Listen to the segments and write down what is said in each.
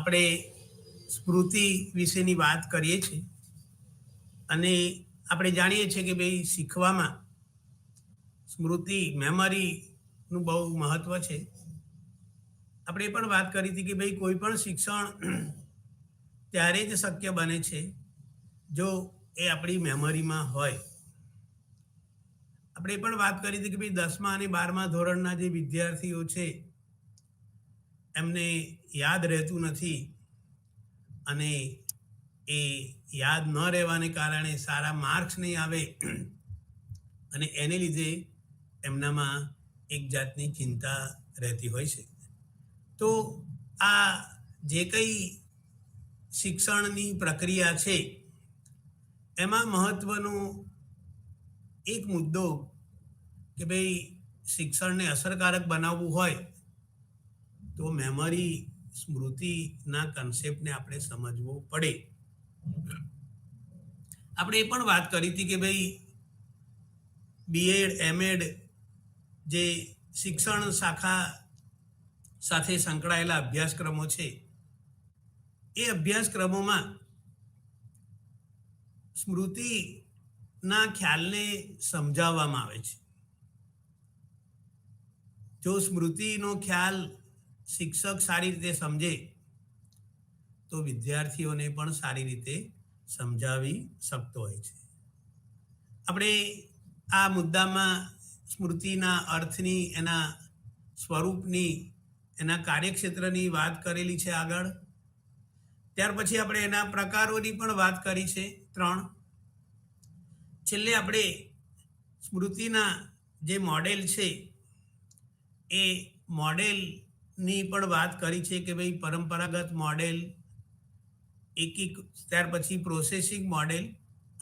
આપણે સ્મૃતિ વિશેની વાત કરીએ છીએ અને આપણે જાણીએ છીએ કે ભાઈ શીખવામાં સ્મૃતિ મેમરીનું બહુ મહત્વ છે. આપણે એ પણ વાત કરી હતી કે ભાઈ કોઈ પણ શિક્ષણ ત્યારે જ શક્ય બને છે જો એ આપણી મેમરીમાં હોય. આપણે એ પણ વાત કરી હતી કે ભાઈ 10મા અને 12મા ધોરણના જે વિદ્યાર્થીઓ છે એમને યાદ રહેતું નથી અને એ યાદ ન રહેવાને કારણે સારા માર્ક્સ નહીં આવે અને એને લીધે એમનામાં એક જાતની ચિંતા રહેતી હોય છે. તો આ જે કંઈ શિક્ષણની પ્રક્રિયા છે એમાં મહત્વનો એક મુદ્દો કે ભાઈ શિક્ષણને અસરકારક બનાવવું હોય તો મેમરી સ્મૃતિના કન્સેપ્ટને આપણે સમજવો પડે. આપણે એ પણ વાત કરી હતી કે ભાઈ બીએડ એમએડ જે શિક્ષણ શાખા સાથે સંકળાયેલા અભ્યાસક્રમો છે એ અભ્યાસક્રમોમાં સ્મૃતિના ખ્યાલને સમજાવવામાં આવે છે. જો સ્મૃતિનો ખ્યાલ શિક્ષક સારી રીતે સમજે તો વિદ્યાર્થીઓને પણ સારી રીતે સમજાવી શકતો હોય છે. આપણે આ મુદ્દામાં સ્મૃતિના અર્થની, એના સ્વરૂપની, એના કાર્યક્ષેત્રની વાત કરેલી છે આગળ. ત્યાર પછી આપણે એના પ્રકારોની પણ વાત કરી છે 3. છેલ્લે આપણે સ્મૃતિના જે મોડેલ છે એ મોડેલની પણ વાત કરી છે કે ભાઈ પરંપરાગત મોડેલ, ત્યાર પછી પ્રોસેસિંગ મોડેલ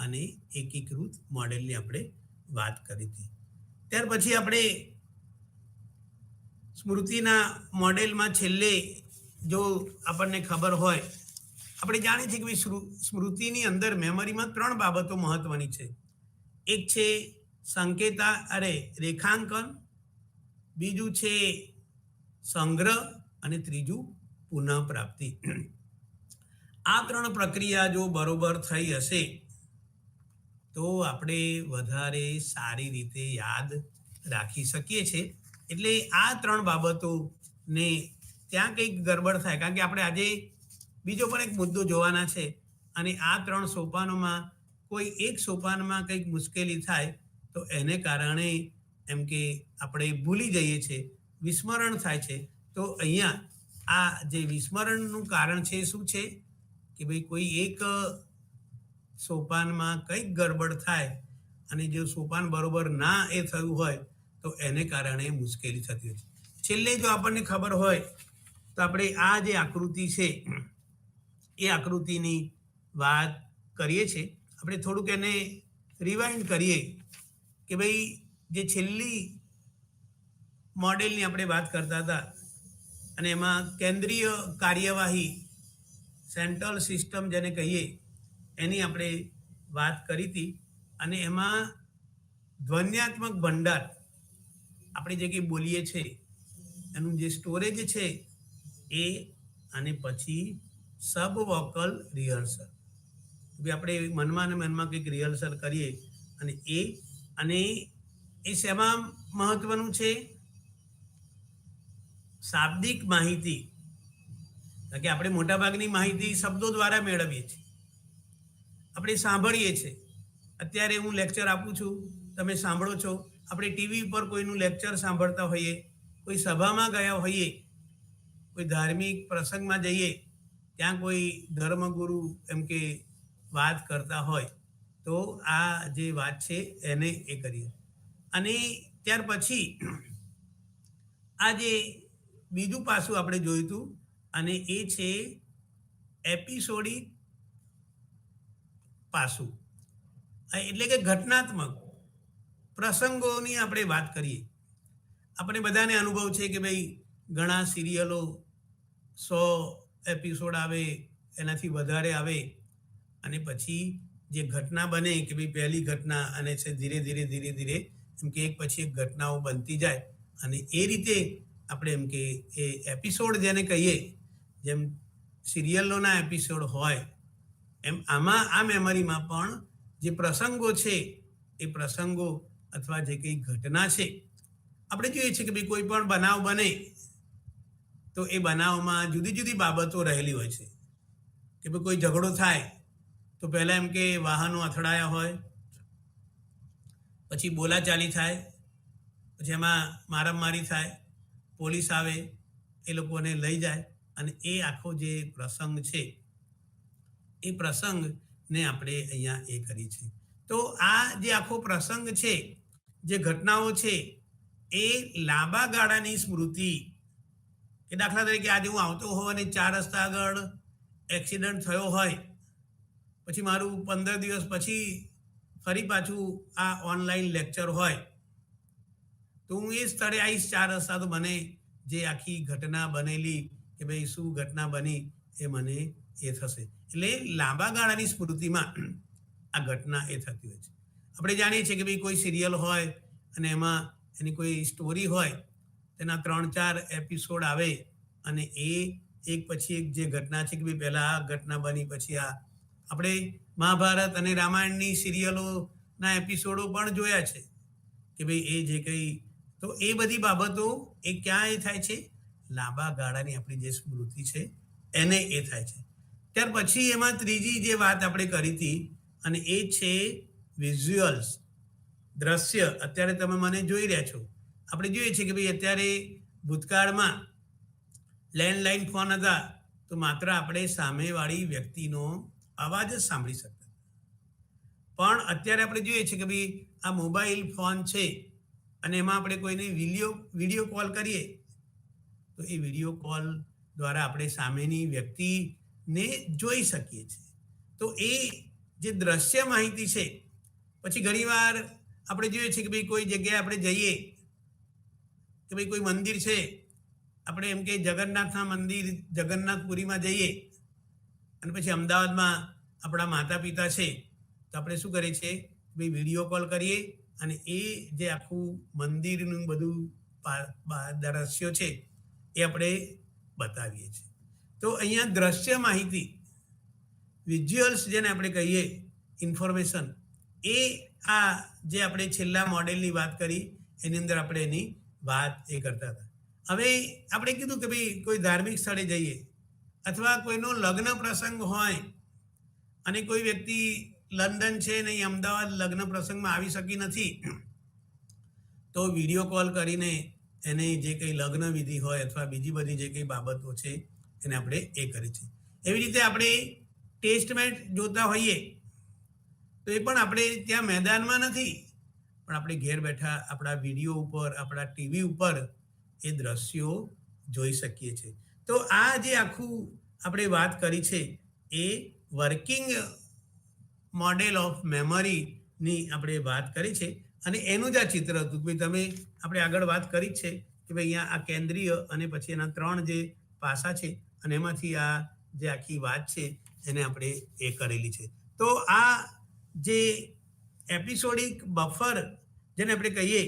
અને એકીકૃત મોડેલની આપણે વાત કરી હતી. ત્યાર પછી આપણે સ્મૃતિના મોડેલમાં છેલ્લે જો આપણને ખબર હોય, આપણે જાણીએ છીએ કે ભાઈ સ્મૃતિની અંદર મેમરીમાં 3 બાબતો મહત્વની છે. એક છે રેખાંકન, બીજું છે સંગ્રહ અને ત્રીજું પુનઃપ્રાપ્તિ. આ 3 પ્રક્રિયા જો બરોબર થઈ હશે તો આપણે વધારે સારી રીતે યાદ રાખી શકીએ છીએ. એટલે આ 3 બાબતોને ત્યાં કંઈક ગડબડ થાય, કારણ કે આપણે આજે બીજો પણ એક મુદ્દો જોવાના છે અને આ 3 સોપાનોમાં કોઈ એક સોપાનમાં કંઈક મુશ્કેલી થાય તો એને કારણે એમ કે આપણે ભૂલી જઈએ છીએ, વિસ્મરણ થાય છે. તો અહીંયા આ જે વિસ્મરણનું કારણ છે શું છે કે ભાઈ કોઈ એક સોપાનમાં કંઈક ગડબડ થાય અને જો સોપાન બરોબર ના એ થયું હોય તો એને કારણે મુશ્કેલી થતી હોય છે. છેલ્લે જો આપણને ખબર હોય તો આપણે આ જે આકૃતિ છે એ આકૃતિની વાત કરીએ છીએ. આપણે થોડુંક એને રિવાઇન્ડ કરીએ કે ભાઈ જે છેલ્લી મોડેલની આપણે વાત કરતા હતા અને એમાં કેન્દ્રીય કાર્યવાહી, સેન્ટ્રલ સિસ્ટમ જેને કહીએ, એની આપણે વાત કરી હતી અને એમાં ધ્વન્યાત્મક ભંડાર, આપણે જે કંઈ બોલીએ છીએ એનું જે સ્ટોરેજ છે એ, અને પછી સબ વોકલ રિહર્સલ, આપણે મનમાં ને મનમાં કંઈક રિહર્સલ કરીએ અને એ શેમાં મહત્વનું છે? શાબ્દિક માહિતી. કારણ કે આપણે મોટાભાગની માહિતી શબ્દો દ્વારા મેળવીએ છીએ, આપણે સાંભળીએ છીએ. અત્યારે હું લેક્ચર આપું છું, તમે સાંભળો છો. આપણે ટીવી પર કોઈનું લેક્ચર સાંભળતા હોઈએ, કોઈ સભામાં ગયા હોઈએ, કોઈ ધાર્મિક પ્રસંગમાં જઈએ, ત્યાં કોઈ ધર્મગુરુ એમ કે વાત કરતા હોય તો આ જે વાત છે એને એ કરીએ. અને ત્યાર પછી આ જે બીજું પાસું આપણે જોયું હતું અને એ છે એપિસોડિક પાસું, એટલે કે ઘટનાત્મક પ્રસંગોની આપણે વાત કરીએ. આપણે બધાને અનુભવ છે કે ભાઈ ઘણા સિરિયલો 100 એપિસોડ આવે, એનાથી વધારે આવે અને પછી જે ઘટના બને કે ભાઈ પહેલી ઘટના અને છે ધીરે ધીરે એમ કે એક પછી એક ઘટનાઓ બનતી જાય અને એ રીતે આપણે એમ કે એ એપિસોડ જેને કહીએ, જેમ સિરિયલોના એપિસોડ હોય એમ આમાં આ મેમરીમાં પણ જે પ્રસંગો છે એ પ્રસંગો અથવા જે કંઈ ઘટના છે, આપણે જોઈએ છીએ કે ભાઈ કોઈ પણ બનાવ બને તો એ બનાવમાં જુદી જુદી બાબતો રહેલી હોય છે. કે ભાઈ કોઈ ઝઘડો થાય તો પહેલાં એમ કે વાહનો અથડાયા હોય, પછી બોલાચાલી થાય, પછી એમાં મારામારી થાય, પોલીસ આવે, એ લોકોને લઈ જાય, અને એ આખો જે પ્રસંગ છે એ પ્રસંગને આપણે અહીંયા એ કરી છે. તો આ જે આખો પ્રસંગ છે, જે ઘટનાઓ છે, એ લાંબા ગાળાની સ્મૃતિ, કે દાખલા તરીકે આજે હું આવતો હોઉં અને 4 રસ્તા આગળ એક્સિડન્ટ થયો હોય, પછી મારું 15 દિવસ પછી ફરી પાછું આ ઓનલાઈન લેક્ચર હોય, તો હું એ સ્થળે આવીશ 4 રસ્તા, તો મને જે આખી ઘટના બનેલી કે ભાઈ શું ઘટના બની એ મને એ થશે. એટલે લાંબા ગાળાની સ્મૃતિમાં આ ઘટના એ થતી હોય છે. આપણે જાણીએ છીએ કે ભાઈ કોઈ સિરિયલ હોય અને એમાં એની કોઈ સ્ટોરી હોય, તેના 3-4 એપિસોડ આવે અને એ એક પછી એક જે ઘટના છે કે ભાઈ પહેલાં આ ઘટના બની, પછી આ. આપણે મહાભારત અને રામાયણની સિરિયલોના એપિસોડો પણ જોયા છે કે ભાઈ એ જે કંઈ, તો એ બધી બાબતો એ ક્યાં એ થાય છે? લાંબા ગાળાની આપણી જે સ્મૃતિ છે એને એ થાય છે. ત્યાર પછી એમાં ત્રીજી જે વાત આપણે કરી હતી, અને એ છે વિઝ્યુઅલ્સ, દ્રશ્ય. અત્યારે તમે મને જોઈ રહ્યા છો. આપણે જોઈએ છીએ કે ભાઈ અત્યારે ભૂતકાળમાં લેન્ડલાઇન ફોન હતા તો માત્ર આપણે સામેવાળી વ્યક્તિનો અવાજ જ સાંભળી શકતા, પણ અત્યારે આપણે જોઈએ છીએ કે ભાઈ આ મોબાઈલ ફોન છે અને એમાં આપણે કોઈને વિડીયો કોલ કરીએ તો એ વિડીયો કોલ દ્વારા આપણે સામેની વ્યક્તિને જોઈ શકીએ છીએ. તો એ જે દ્રશ્ય માહિતી છે. પછી ઘણીવાર આપણે જોઈએ છીએ કે ભાઈ કોઈ જગ્યાએ આપણે જઈએ કે ભાઈ કોઈ મંદિર છે, આપણે એમ કે જગન્નાથના મંદિર જગન્નાથપુરીમાં જઈએ અને પછી અમદાવાદમાં આપણા માતા પિતા છે, તો આપણે શું કરીએ છીએ? ભાઈ વિડીયો કોલ કરીએ અને એ જે આખું મંદિરનું બધું દ્રશ્યો છે એ આપણે બતાવીએ છીએ. તો અહીંયા દ્રશ્ય માહિતી, વિઝ્યુઅલ્સ જેને આપણે કહીએ, ઇન્ફોર્મેશન, એ આ જે આપણે છેલ્લા મોડેલની વાત કરી એની અંદર આપણે એની વાત એ કરતા હતા. હવે આપણે કીધું કે ભાઈ કોઈ ધાર્મિક સ્થળે જઈએ અથવા કોઈનો લગ્ન પ્રસંગ હોય અને કોઈ વ્યક્તિ લંડન છે ને અમદાવાદ લગ્ન પ્રસંગમાં આવી શકી નથી, તો વિડીયો કોલ કરીને એને જે કંઈ લગ્ન વિધિ હોય અથવા બીજી બધી જે કંઈ બાબતો છે એને આપણે એ કરીએ છીએ. એવી રીતે આપણે ટેસ્ટ મેચ જોતા હોઈએ તો એ પણ આપણે ત્યાં મેદાનમાં નથી, પણ આપણે ઘેર બેઠા આપણા વિડીયો ઉપર, આપણા ટીવી ઉપર એ દ્રશ્યો જોઈ શકીએ છીએ. તો આ જે આખું આપણે વાત કરી છે એ વર્કિંગ મોડેલ ઓફ મેમરીની આપણે વાત કરી છે, અને એનું જ આ ચિત્ર હતું. ભાઈ તમે આપણે આગળ વાત કરી છે કે ભાઈ અહીંયા આ કેન્દ્રીય અને પછી એના 3 જે પાસા છે અને એમાંથી આ જે આખી વાત છે એને આપણે એ કરેલી છે. તો આ જે એપિસોડિક બફર જેને આપણે કહીએ,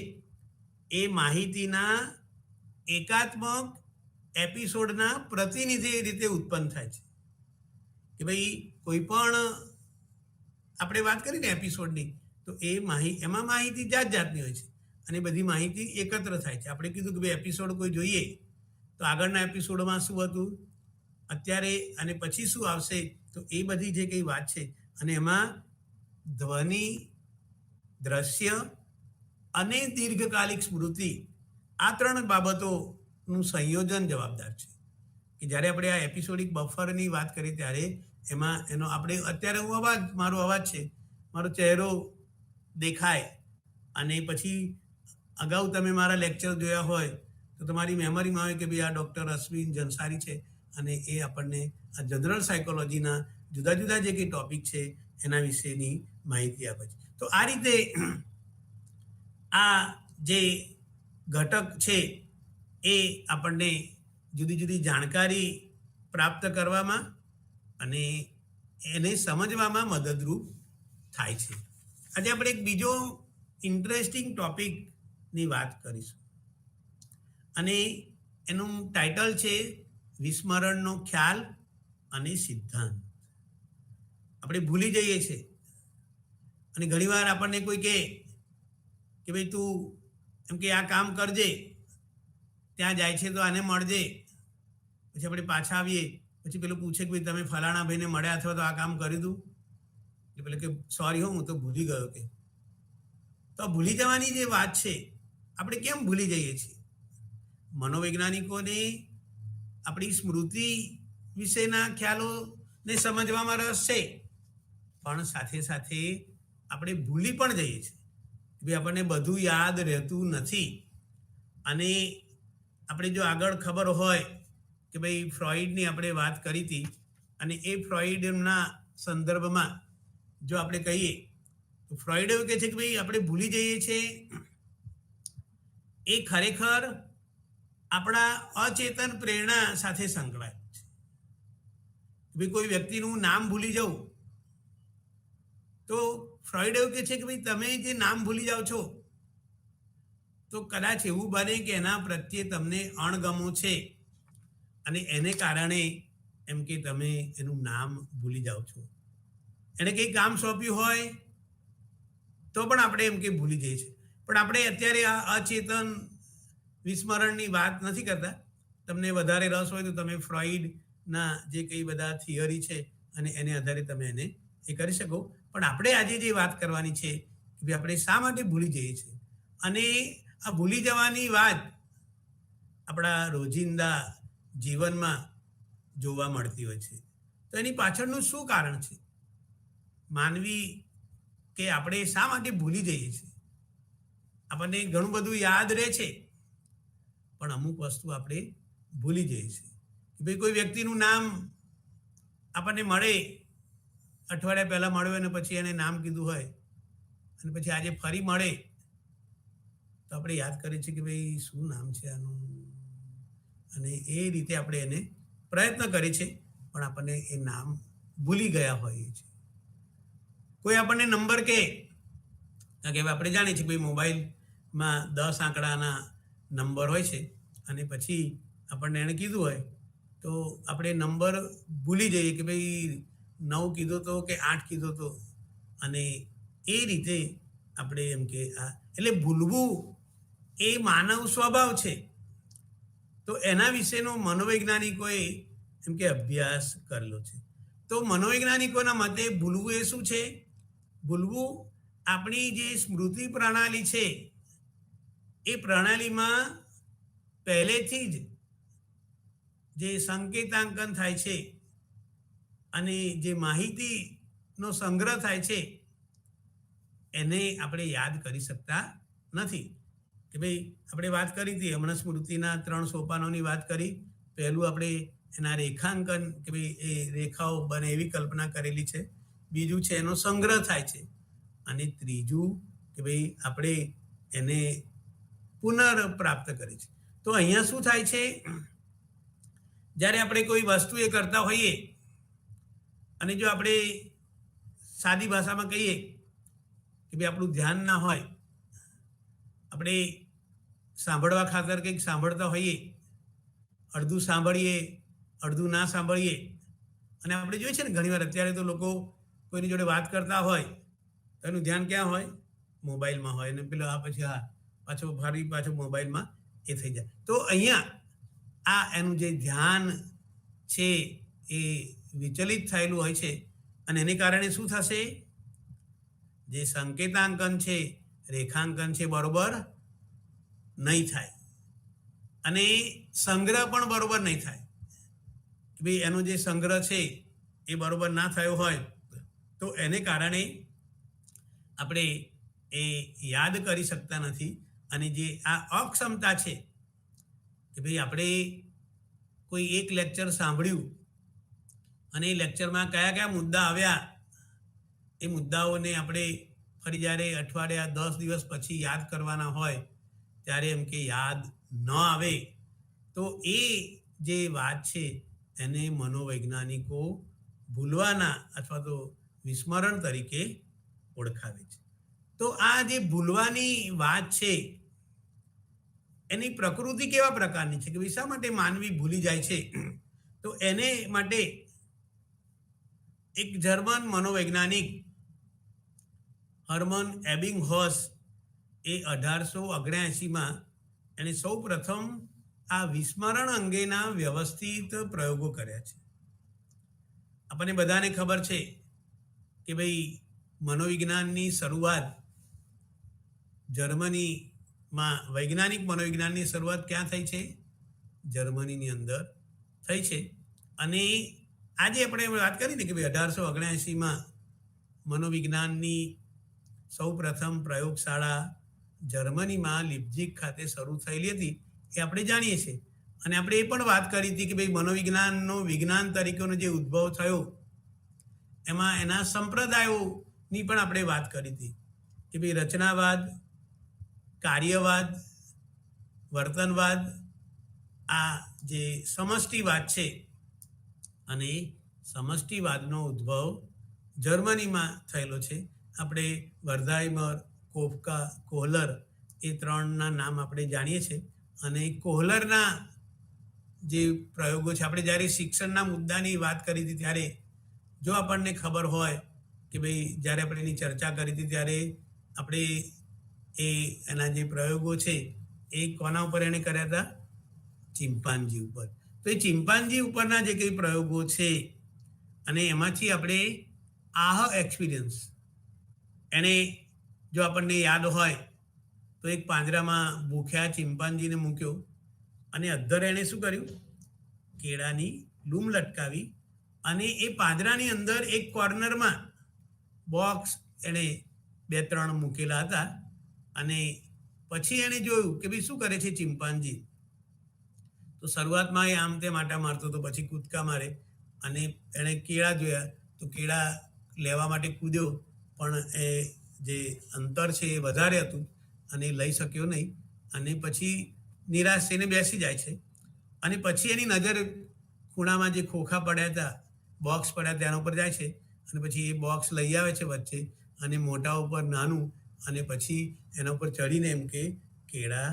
એ માહિતીના એકાત્મક એપિસોડના પ્રતિનિધિ રીતે ઉત્પન્ન થાય છે. કે ભાઈ કોઈ પણ આપણે વાત કરીને એપિસોડની, તો એમાં માહિતી જાત જાતની હોય છે અને બધી માહિતી એકત્ર થાય છે. આપણે કીધું કે ભાઈ એપિસોડ કોઈ જોઈએ તો આગળના એપિસોડમાં શું હતું, અત્યારે અને પછી શું આવશે, તો એ બધી જે કંઈ વાત છે, અને એમાં ધ્વનિ, દ્રશ્ય અને દીર્ઘકાલિક સ્મૃતિ, આ 3 બાબતોનું સંયોજન જવાબદાર છે. કે જ્યારે આપણે આ એપિસોડિક બફરની વાત કરીએ ત્યારે એમાં એનો આપણે અત્યારે મારો અવાજ છે, મારો ચહેરો દેખાય, અને પછી અગાઉ તમે મારા લેક્ચર જોયા હોય તો તમારી મેમરીમાં હોય કે ભાઈ આ ડૉક્ટર અશ્વિન જનસારી છે અને એ આપણને આ જનરલ સાયકોલોજીના જુદા જુદા જે કંઈ ટોપિક છે એના વિશેની માહિતી આપે છે. તો આ રીતે આ જે ઘટક છે એ આપણને જુદી જુદી જાણકારી પ્રાપ્ત કરવામાં અને એને સમજવામાં મદદરૂપ થાય છે. આજે આપણે એક બીજો ઇન્ટરેસ્ટિંગ ટોપિકની વાત કરીશું અને એનું ટાઇટલ છે વિસ્મરણનો ખ્યાલ અને સિદ્ધાંત. આપણે ભૂલી જઈએ છીએ અને ઘણીવાર આપણને કોઈ કહે કે ભાઈ તું એમ કે આ કામ કરજે, ત્યાં જાય છે તો આને મળજે, પછી આપણે પાછા આવીએ પછી પેલું પૂછે કે ભાઈ તમે ફલાણા ભાઈને મળ્યા અથવા તો આ કામ કરી દઉં, એટલે પેલું કે સોરી હું તો ભૂલી ગયો. કે તો આ ભૂલી જવાની જે વાત છે આપણે કેમ ભૂલી જઈએ છીએ? મનોવૈજ્ઞાનિકોને આપણી સ્મૃતિ વિશેના ખ્યાલોને સમજવામાં રસ છે, પણ સાથે સાથે આપણે ભૂલી પણ જઈએ છીએ. ભાઈ આપણને બધું યાદ રહેતું નથી. અને આપણે જો આગળ ખબર હોય કે ભાઈ ફ્રોઈડની આપણે વાત કરી હતી, અને એ ફ્રોઈડના સંદર્ભમાં જો આપણે કહીએ તો ફ્રોઈડ એવું કહે છે કે ભાઈ આપણે ભૂલી જઈએ છીએ એ ખરેખર આપણા અચેતન પ્રેરણા સાથે સંકળાયેલું છે. ભાઈ કોઈ વ્યક્તિનું નામ ભૂલી જવું, તો ફ્રોઈડ એવું કહે છે કે ભાઈ તમે જે નામ ભૂલી જાઓ છો તો કદાચ એવું બને કે એના પ્રત્યે તમને અણગમો છે અને એને કારણે એમ કે તમે એનું નામ ભૂલી જાઓ છો. એને કંઈ કામ સોંપ્યું હોય તો પણ આપણે એમ કે ભૂલી જઈએ છીએ. પણ આપણે અત્યારે આ અચેતન વિસ્મરણની વાત નથી કરતા. તમને વધારે રસ હોય તો તમે ફ્રોઈડના જે કંઈ બધા થિયરી છે અને એને આધારે તમે એને એ કરી શકો. પણ આપણે આજે જે વાત કરવાની છે કે આપણે શા માટે ભૂલી જઈએ છીએ, અને આ ભૂલી જવાની વાત આપણા રોજિંદા જીવનમાં જોવા મળતી હોય છે. તો એની પાછળનું શું કારણ છે? માનવી કે આપણે શા માટે ભૂલી જઈએ છીએ? આપણને ઘણું બધું યાદ રહે છે, પણ અમુક વસ્તુ આપણે ભૂલી જઈએ છીએ. ભાઈ કોઈ વ્યક્તિનું નામ આપણને મળે, અઠવાડિયા પહેલાં મળ્યો અને પછી એને નામ કીધું હોય અને પછી આજે ફરી મળે તો આપણે યાદ કરીએ છીએ કે ભાઈ શું નામ છે આનું, અને એ રીતે આપણે એને પ્રયત્ન કરીએ છીએ, પણ આપણને એ નામ ભૂલી ગયા હોઈએ છીએ. કોઈ આપણને નંબર કહે, કારણ કે હવે આપણે જાણીએ છીએ કે ભાઈ મોબાઈલમાં 10 આંકડાના નંબર હોય છે, અને પછી આપણને એણે કીધું હોય તો આપણે નંબર ભૂલી જઈએ કે ભાઈ 9 કીધો તો કે 8 કીધો તો, અને એ રીતે આપણે એમ કે એટલે ભૂલવું એ માનવ સ્વભાવ છે. તો એના વિશેનો મનોવૈજ્ઞાનિકોએ એમ કે અભ્યાસ કરેલો છે. તો મનોવૈજ્ઞાનિકોના મતે ભૂલવું એ શું છે? ભૂલવું આપણી જે સ્મૃતિ પ્રણાલી છે એ પ્રણાલીમાં પહેલેથી જ જે સંકેતાંકન થાય છે અને જે માહિતીનો સંગ્રહ થાય છે એને આપણે યાદ કરી શકતા નથી. કે ભાઈ આપણે વાત કરી હતી હમણાં સ્મૃતિના 3 સોપાનોની વાત કરી. પહેલું આપણે એના રેખાંકન કે ભાઈ એ રેખાઓ બને એવી કલ્પના કરેલી છે. બીજું છે એનો સંગ્રહ થાય છે, અને ત્રીજું કે ભાઈ આપણે એને પુનર્પ્રાપ્ત કરીએ છીએ. તો અહીંયા શું થાય છે, જ્યારે આપણે કોઈ વસ્તુ એ કરતા હોઈએ અને જો આપણે સાદી ભાષામાં કહીએ કે ભાઈ આપણું ધ્યાન ના હોય, આપણે સાંભળવા ખાતર કંઈક સાંભળતા હોઈએ, અડધું સાંભળીએ અડધું ના સાંભળીએ, અને આપણે જોઈએ છે ને ઘણીવાર અત્યારે તો લોકો કોઈની જોડે વાત કરતા હોય તો એનું ધ્યાન ક્યાં હોય? મોબાઈલમાં હોય, અને પેલો પછી પાછો મોબાઈલમાં એ થઈ જાય. તો અહીંયા આ એનું જે ધ્યાન છે એ વિચલિત થયેલું હોય છે, અને એને કારણે શું થશે? જે સંકેતાંકન છે, રેખાંકન છે, બરોબર નહીં થાય, અને સંગ્રહ પણ બરોબર નહીં થાય. કે ભાઈ એનો જે સંગ્રહ છે એ બરોબર ના થયો હોય તો એને કારણે આપણે એ યાદ કરી શકતા નથી. અને જે આ અક્ષમતા છે કે ભાઈ આપણે કોઈ એક લેક્ચર સાંભળ્યું અને એ લેક્ચરમાં કયા કયા મુદ્દા આવ્યા, એ મુદ્દાઓને આપણે ફરી જ્યારે અઠવાડિયા 10 દિવસ પછી યાદ કરવાના હોય ત્યારે એમ કે યાદ ન આવે, તો એ જે વાત છે એને મનોવૈજ્ઞાનિકો ભૂલવાના અથવા તો વિસ્મરણ તરીકે ઓળખાવે છે. તો આ જે ભૂલવાની વાત છે એની પ્રકૃતિ કેવા પ્રકારની છે કે ભાઈ શા માટે માનવી ભૂલી જાય છે? તો એને માટે એક જર્મન મનોવૈજ્ઞાનિક હર્મન એબિંગહોસ એ 1879માં એણે સૌ પ્રથમ આ વિસ્મરણ અંગેના વ્યવસ્થિત પ્રયોગો કર્યા છે. આપણને બધાને ખબર છે કે ભાઈ મનોવિજ્ઞાનની શરૂઆત જર્મનીમાં, વૈજ્ઞાનિક મનોવિજ્ઞાનની શરૂઆત ક્યાં થઈ છે? જર્મનીની અંદર થઈ છે. અને આજે આપણે વાત કરી ને કે ભાઈ 1879માં મનોવિજ્ઞાનની સૌ પ્રથમ પ્રયોગશાળા જર્મનીમાં લિપ્ઝિગ ખાતે શરૂ થયેલી હતી એ આપણે જાણીએ છીએ. અને આપણે એ પણ વાત કરી હતી કે ભાઈ મનોવિજ્ઞાનનો વિજ્ઞાન તરીકેનો જે ઉદ્ભવ થયો એમાં એના સંપ્રદાયોની પણ આપણે વાત કરી હતી કે ભાઈ રચનાવાદ, કાર્યવાદ, વર્તનવાદ, આ જે સમષ્ટિવાદ છે, અને સમષ્ટિવાદનો ઉદ્ભવ જર્મનીમાં થયેલો છે. આપણે વર્ધાઇમર, કોફકા, કોહલર એ ત્રણના નામ આપણે જાણીએ છીએ. અને કોહલરના જે પ્રયોગો છે, આપણે જ્યારે શિક્ષણના મુદ્દાની વાત કરી હતી ત્યારે જો આપણને ખબર હોય કે ભાઈ જ્યારે આપણે એની ચર્ચા કરી હતી ત્યારે આપણે એના જે પ્રયોગો છે એ કોના ઉપર એણે કર્યા હતા? ચિમ્પાન્જી ઉપર. તો એ ચિમ્પાન્જી ઉપરના જે કંઈ પ્રયોગો છે અને એમાંથી આપણે આહ એક્સપિરિયન્સ, એણે જો આપણને યાદ હોય તો એક પાંજરામાં ભૂખ્યા ચિમ્પાન્જીને મૂક્યો અને અધ્ધર એણે શું કર્યું? કેળાની લૂમ લટકાવી અને એ પાંજરાની અંદર એક કોર્નરમાં બોક્સ એણે 2-3 મૂકેલા હતા. અને પછી એણે જોયું કે ભાઈ શું કરે છે ચિમ્પાન્જી. તો શરૂઆતમાં એ આમ તેમ આટા મારતો હતો, પછી કૂદકા મારે, અને એણે કેળા જોયા તો કેળા લેવા માટે કૂદ્યો, પણ એ જે અંતર છે એ વધારે હતું અને લઈ શક્યો નહીં. અને પછી નિરાશ થઈને બેસી જાય છે. અને પછી એની નજર ખૂણામાં જે ખોખા પડ્યા હતા, બોક્સ પડ્યા તેના ઉપર જાય છે. અને પછી એ બોક્સ લઈ આવે છે વચ્ચે અને મોઢા ઉપર નાનું, અને પછી એના ઉપર ચડીને એમ કે કેળા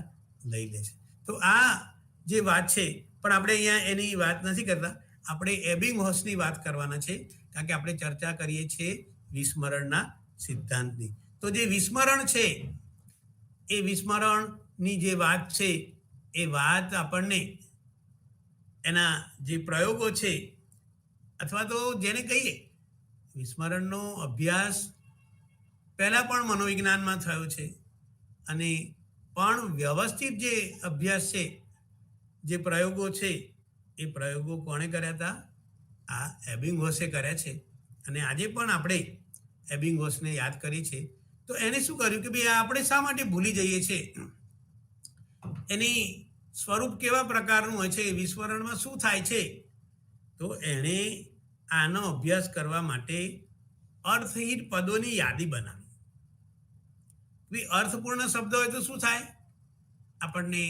લઈ લે છે. તો આ જે વાત છે, પણ આપણે અહીંયા એની વાત નથી કરતા, આપણે એબિંગહોસની વાત કરવાના છે, કારણ કે આપણે ચર્ચા કરીએ છીએ વિસ્મરણના સિદ્ધાંતની. તો જે વિસ્મરણ છે એ વિસ્મરણની જે વાત છે એ વાત આપણને એના જે પ્રયોગો છે, અથવા તો જેને કહીએ વિસ્મરણનો અભ્યાસ પહેલાં પણ મનોવિજ્ઞાનમાં થયો છે. અને પણ વ્યવસ્થિત જે અભ્યાસ છે, જે પ્રયોગો છે, એ પ્રયોગો કોણે કર્યા હતા? આ એબિંગહોસે કર્યા છે. અને આજે પણ આપણે એબિંગહોસને યાદ કરીએ છીએ. તો એણે શું કર્યું કે ભાઈ આપણે શા માટે ભૂલી જઈએ છીએ? એની સ્વરૂપ કેવા પ્રકારનું હોય છે? વિસ્મરણમાં શું થાય છે? તો એણે આનો અભ્યાસ કરવા માટે અર્થહીન પદોની યાદી બનાવી. અર્થપૂર્ણ શબ્દ હોય તો શું થાય? આપણને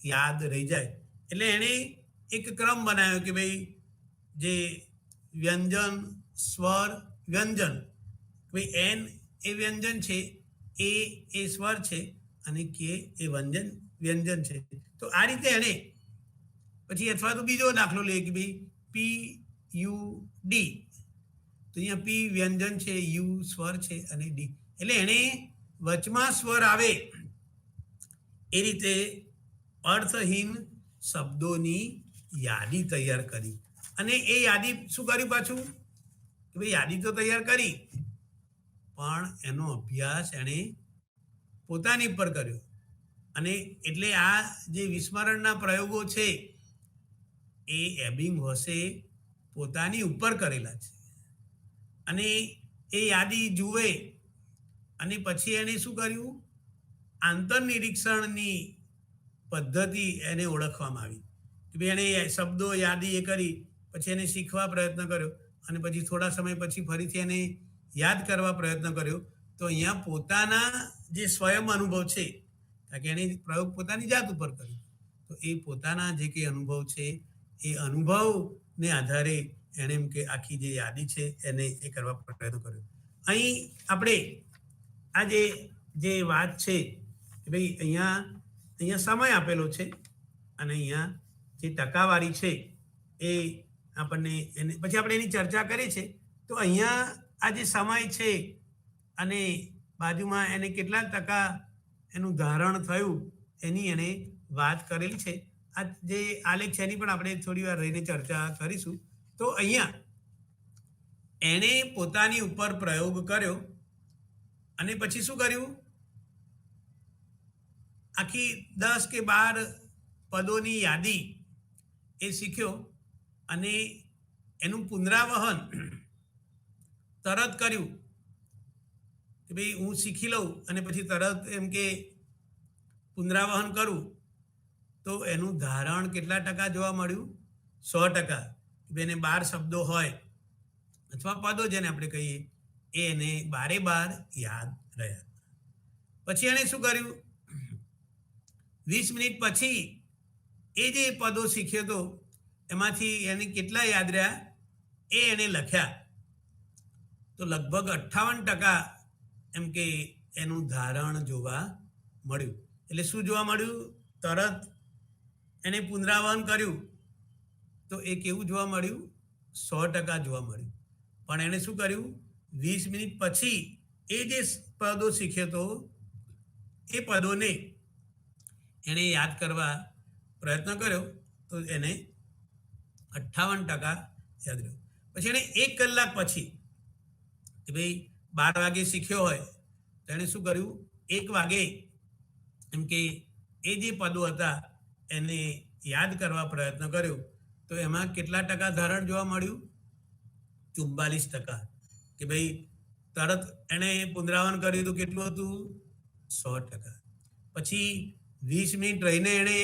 યાદ રહી જાય. એટલે એણે એક ક્રમ બનાવ્યો કે ભાઈ જે વ્યંજન, સ્વર, વ્યંજન, ભાઈ એન એ વ્યંજન છે, એ સ્વર છે, અને કે એ વ્યંજન છે. તો આ રીતે એણે પછી, અથવા તો બીજો દાખલો લઈએ કે ભાઈ PUD, તો અહીંયા P વ્યંજન છે, U સ્વર છે, અને D, એટલે એણે વચમાં સ્વર આવે એ રીતે અર્થહીન શબ્દોની યાદી તૈયાર કરી. અને એ યાદી શું કર્યું પાછું કે ભાઈ યાદી તો તૈયાર કરી, પણ એનો અભ્યાસ એણે પોતાની પર કર્યો. અને એટલે આ જે વિસ્મરણના પ્રયોગો છે એ એબિંગહોસે પોતાની ઉપર કરેલા છે. અને એ યાદી જુએ અને પછી એણે શું કર્યું? આંતરનિરીક્ષણની પદ્ધતિ એને ઓળખવામાં આવી કે ભાઈ એણે શબ્દો યાદી એ કરી, પછી એને શીખવા પ્રયત્ન કર્યો, અને પછી થોડા સમય પછી ફરીથી એને યાદ કરવા પ્રયત્ન કર્યો. તો અહીંયા પોતાના જે સ્વયં અનુભવ છે, કારણ કે એણે પ્રયોગ પોતાની જાત ઉપર કર્યો, તો એ પોતાના જે કંઈ અનુભવ છે એ અનુભવને આધારે એણે એમ કે આખી જે યાદી છે એને એ કરવા પ્રયત્ન કર્યો. અહીં આપણે આ જે વાત છે કે ભાઈ અહીંયા સમય આપેલો છે, અને અહીંયા જે ટકાવારી છે એ આપણને એને પછી આપણે એની ચર્ચા કરીએ છીએ. તો અહીંયા આ જે સમય છે અને બાજુમાં એને કેટલા ટકા એનું ધારણ થયું એની એને વાત કરેલી છે. આ જે આલેખ છે એની પણ આપણે થોડી વાર રહીને ચર્ચા કરીશું. તો અહીંયા એણે પોતાની ઉપર પ્રયોગ કર્યો અને પછી શું કર્યું, આખી 10 કે 12 પદોની યાદી એ શીખ્યો અને એનું પુનરાવહન તરત કર્યું કે ભાઈ હું શીખી લઉં અને પછી તરત એમ કે પુનરાવહન કરું તો એનું ધારણ કેટલા ટકા જોવા મળ્યું? 100%. એને 12 શબ્દો હોય અથવા પદો જેને આપણે કહીએ એને 12 યાદ રહ્યા. પછી એણે શું કર્યું, 20 મિનિટ પછી એ જે પદો શીખ્યો હતો એમાંથી એને કેટલા યાદ રહ્યા એ એને લખ્યા. તો લગભગ 58% એમ કે એનું ધારણ જોવા મળ્યું. એટલે શું જોવા મળ્યું? તરત એને પુનરાવહન કર્યું તો એ કેવું જોવા મળ્યું? 100% જોવા મળ્યું. પણ એણે શું કર્યું, 20 મિનિટ પછી એ જે પદો શીખ્યો હતો એ પદોને એણે યાદ કરવા પ્રયત્ન કર્યો તો એને 58% યાદ રહ્યું. પછી એણે 1 કલાક પછી કે ભાઈ 12 વાગે શીખ્યો હોય તો એણે શું કર્યું, 1 વાગે એમ કે એ જે પદો હતા એને યાદ કરવા પ્રયત્ન કર્યો તો એમાં કેટલા ટકા ધારણ જોવા મળ્યું? 44%. કે ભાઈ તરત એણે પુનરાવહન કર્યું તો કેટલું હતું? 100%. પછી 20 મિનિટ રહીને એણે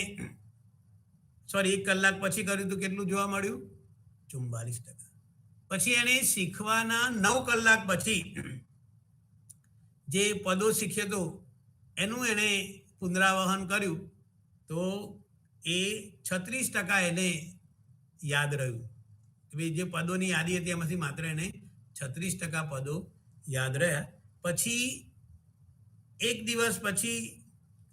1 કલાક પછી કર્યું તો કેટલું જોવા મળ્યું? 44%. પછી એણે શીખવાના 9 કલાક પછી જે પદો શીખ્યો હતો એનું એણે પુનરાવહન કર્યું તો એ 36% એને યાદ રહ્યું. જે પદોની યાદી હતી એમાંથી માત્ર એને 36% પદો યાદ રહ્યા. પછી 1 દિવસ પછી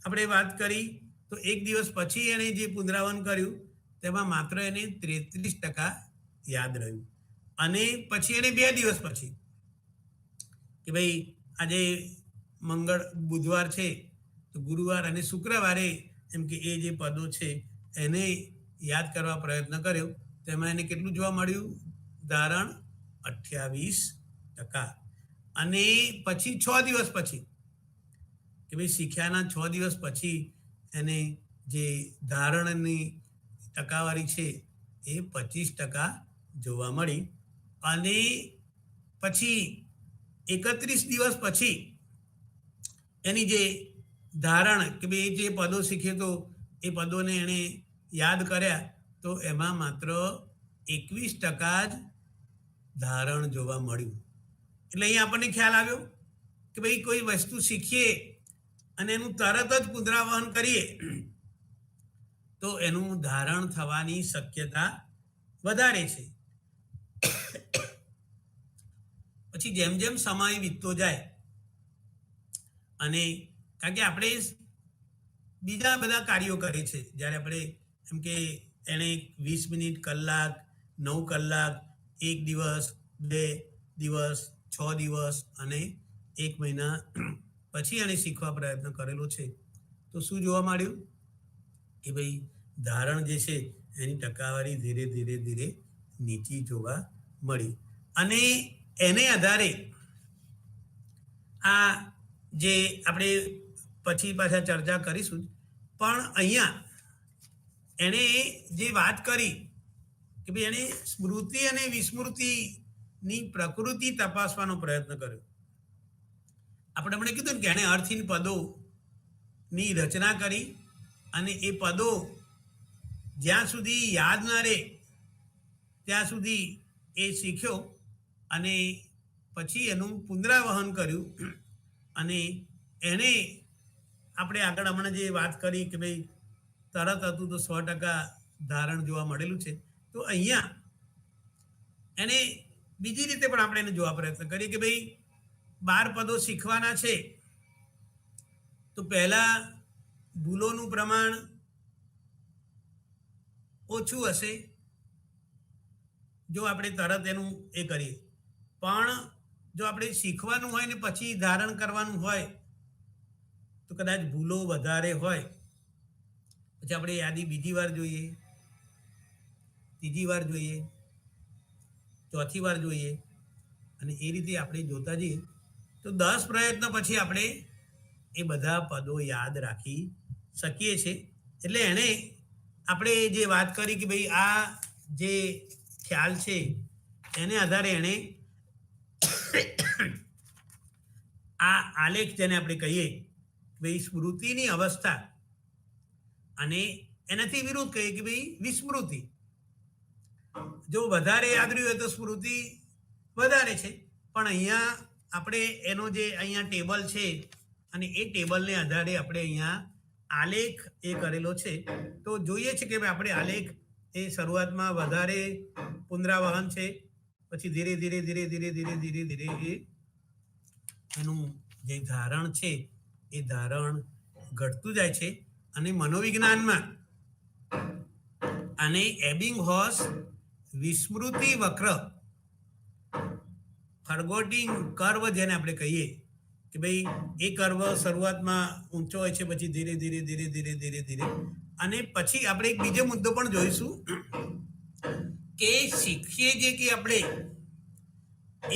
આપણે વાત કરી તો 1 દિવસ પછી એણે જે પુનરાવહન કર્યું તેમાં માત્ર એને 33% યાદ રહ્યું. અને પછી એને 2 દિવસ પછી કે ભાઈ આજે બુધવાર છે તો ગુરુવાર અને શુક્રવારે એમ કે એ જે પદો છે એને યાદ કરવા પ્રયત્ન કર્યો તેમાં એને કેટલું જોવા મળ્યું? ધારણ 28%. અને પછી 6 દિવસ પછી કે ભાઈ શીખ્યાના 6 દિવસ પછી એને જે ધારણની ટકાવારી છે એ 25% જોવા મળી. અને પછી 31 દિવસ પછી એની જે ધારણ કે ભાઈ જે પદો શીખ્યો તો એ પદોને એણે યાદ કર્યા તો એમાં માત્ર 21% જ ધારણ જોવા મળ્યું. એટલે અહીંયા આપણને ખ્યાલ આવ્યો કે ભાઈ કોઈ વસ્તુ શીખીએ અને એનું તરત જ પુનરાવહન કરીએ તો એનું ધારણ થવાની શક્યતા વધારે છે. પછી જેમ જેમ સમય વીતતો જાય અને કારણ કે આપણે બીજા બધા કાર્યો કરીએ છીએ, જ્યારે આપણે એમ કે એણે 20 મિનિટ, કલાક, 9 કલાક, 1 દિવસ, 2 દિવસ, 6 દિવસ અને 1 મહિના પછી એને શીખવા પ્રયત્ન કરેલો છે તો શું જોવા મળ્યું કે ભાઈ ધારણ જે છે એની ટકાવારી ધીરે ધીરે ધીરે નીચી જોવા મળી. અને એને આધારે આ જે આપણે પછી પાછા ચર્ચા કરીશું, પણ અહીંયા એણે જે વાત કરી કે ભાઈ એણે સ્મૃતિ અને વિસ્મૃતિની પ્રકૃતિ તપાસવાનો પ્રયત્ન કર્યો. આપણે હમણાં કીધું ને કે એણે અર્થહીન પદોની રચના કરી અને એ પદો જ્યાં સુધી યાદ ન રહે ત્યાં સુધી એ શીખ્યો અને પછી એનું પુનરાવહન કર્યું. અને એને આપણે આગળ હમણાં જે વાત કરી કે ભાઈ તરત હતું તો 100% ધારણ જોવા મળેલું છે. તો અહીંયા એને બીજી રીતે પણ આપણે એને જોવા પ્રયત્ન કરીએ કે ભાઈ 12 પદો શીખવાના છે તો પહેલા ભૂલોનું પ્રમાણ ઓછું હશે જો આપણે તરત એનું એ કરીએ. પણ જો આપણે શીખવાનું હોય ને પછી ધારણ કરવાનું હોય તો કદાચ ભૂલો વધારે હોય. પછી આપણે યાદી બીજી વાર જોઈએ, ત્રીજી વાર જોઈએ, ચોથી વાર જોઈએ, અને એ રીતે આપણે જોતા જઈએ તો 10 પ્રયત્ન પછી આપણે એ બધા પદો યાદ રાખી શકીએ છીએ. એટલે એણે આપણે જે વાત કરી કે ભાઈ આ જે ખ્યાલ છે એને આધારે એણે આ આલેખ જેને આપણે કહીએ ભાઈ સ્મૃતિની અવસ્થા અને એનાથી વિરુદ્ધ કહીએ કે ભાઈ વિસ્મૃતિ. જો વધારે યાદ રહ્યું હોય તો સ્મૃતિ વધારે છે, પણ અહીંયા આપણે એનો જે અહીંયા ટેબલ છે અને એ ટેબલને આધારે આપણે અહીંયા આલેખ એ કરેલો છે. તો જોઈએ છે કે આપણે આલેખ એ શરૂઆતમાં વધારે પુનરાવહન છે, પછી ધીરે ધીરે ધીરે ધીરે ધીરે ધીરે ધીરે એનું જે ધારણ છે એ ધારણ ઘટતું જાય છે. અને મનોવિજ્ઞાનમાં આને એબિંગહોસ વિસ્મૃતિ વક્ર, ફર્ગોટિંગ કર્વ જેને આપણે કહીએ કે ભાઈ એ કર્વ શરૂઆતમાં ઊંચો હોય છે, પછી ધીરે ધીરે ધીરે ધીરે ધીરે ધીરે. અને પછી આપણે એક બીજો મુદ્દો પણ જોઈશું કે શીખીએ જે કે આપણે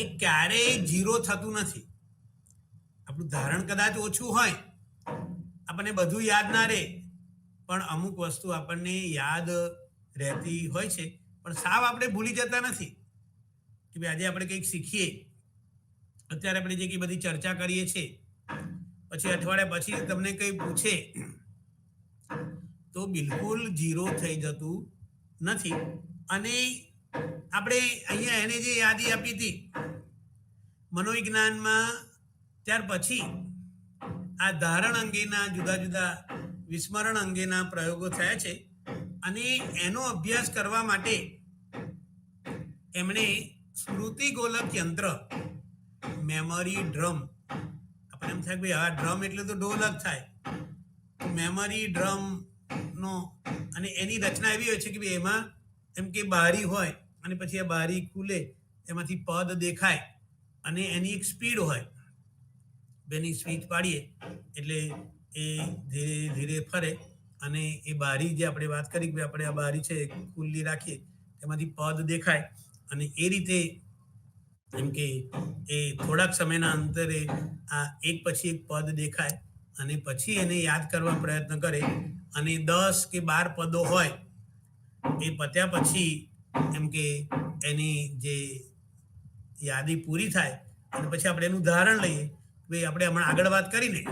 એ ક્યારેય ઝીરો થતું નથી. આપણું ધારણ કદાચ ઓછું હોય, આપણને બધું યાદ ના રહે, પણ અમુક વસ્તુ આપણને યાદ રહેતી હોય છે, પણ સાવ આપણે ભૂલી જતા નથી. કે ભાઈ આજે આપણે કંઈક શીખીએ, અત્યારે આપણે જે કંઈ બધી ચર્ચા કરીએ છીએ, પછી અઠવાડિયા પછી તમને કંઈ પૂછે તો બિલકુલ ઝીરો થઈ જતું નથી. અને આપણે અહીંયા એને જે યાદી આપી હતી મનોવિજ્ઞાનમાં, ત્યાર પછી આ ધારણ અંગેના જુદા જુદા વિસ્મરણ અંગેના પ્રયોગો થયા છે. અને એનો અભ્યાસ કરવા માટે એમણે સ્મૃતિગોલક યંત્ર, મેમરી ડ્રમ, આપણે એમ થાય કે ભાઈ આ ડ્રમ એટલે તો ઢોલક થાય, તો મેમરી ડ્રમનો, અને એની રચના એવી હોય છે કે ભાઈ એમાં એમ કે બારી હોય અને પછી આ બારી ખુલે, એમાંથી પદ દેખાય અને એની એક સ્પીડ હોય. બેની સ્વિચ પાડીએ એટલે એ ધીરે ધીરે ફરે, અને એ બારી જે આપણે વાત કરી કે આપણે આ બારી છે ખુલ્લી રાખીએ, એમાંથી પદ દેખાય, અને એ રીતે એમ કે એ થોડાક સમયના અંતરે આ એક પછી એક પદ દેખાય, અને પછી એને યાદ કરવા પ્રયત્ન કરે, અને 10 કે 12 પદો હોય એ પત્યા પછી એમ કે એની જે યાદી પૂરી થાય અને પછી આપણે એનું ધારણ લઈએ. ભાઈ આપણે હમણાં આગળ વાત કરીને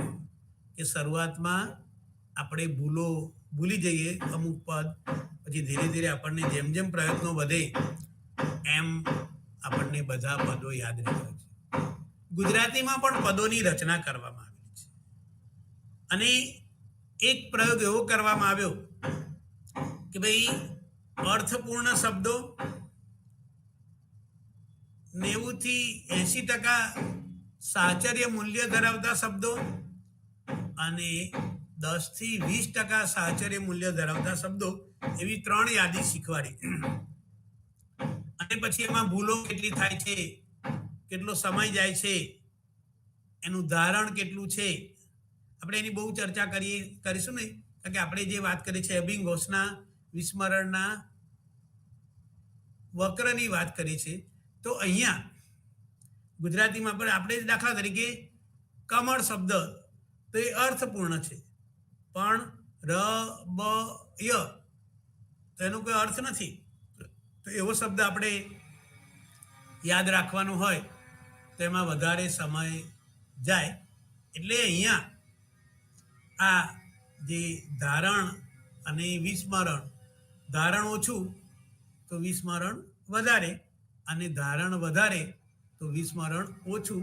કે શરૂઆતમાં આપણે ભૂલી જઈએ અમુક પદ, પછી ધીરે ધીરે આપણને જેમ જેમ પ્રયત્નો વધે એમ આપણને બધા પદો યાદ રહે છે. ગુજરાતીમાં પણ પદોની રચના કરવામાં આવેલી છે, અને એક પ્રયોગ એવો કરવામાં આવ્યો કે ભાઈ અર્થપૂર્ણ શબ્દો 90 થી 80% સાહચર્ય મૂલ્ય ધરાવતા શબ્દો અને 10 થી 20% સાહચર્ય મૂલ્ય ધરાવતા શબ્દો, એવી 3 યાદી શીખવાડી. અને પછી એમાં ભૂલો કેટલી થાય છે, કેટલો સમય જાય છે, એનું ધારણ કેટલું છે, આપણે એની બહુ ચર્ચા કરીશું નહીં, કારણ કે આપણે જે વાત કરી છે એબિંગહોસના વિસ્મરણના વક્રની વાત કરી છે. તો અહીંયા ગુજરાતીમાં પણ આપણે દાખલા તરીકે કમળ શબ્દ તો એ અર્થપૂર્ણ છે, પણ ર બ ય તો એનો કોઈ અર્થ નથી. તો એવો શબ્દ આપણે યાદ રાખવાનો હોય તો એમાં વધારે સમય જાય. એટલે અહીંયા આ જે ધારણ અને વિસ્મરણ, ધારણ ઓછું તો વિસ્મરણ વધારે, અને ધારણ વધારે તો વિસ્મરણ ઓછું,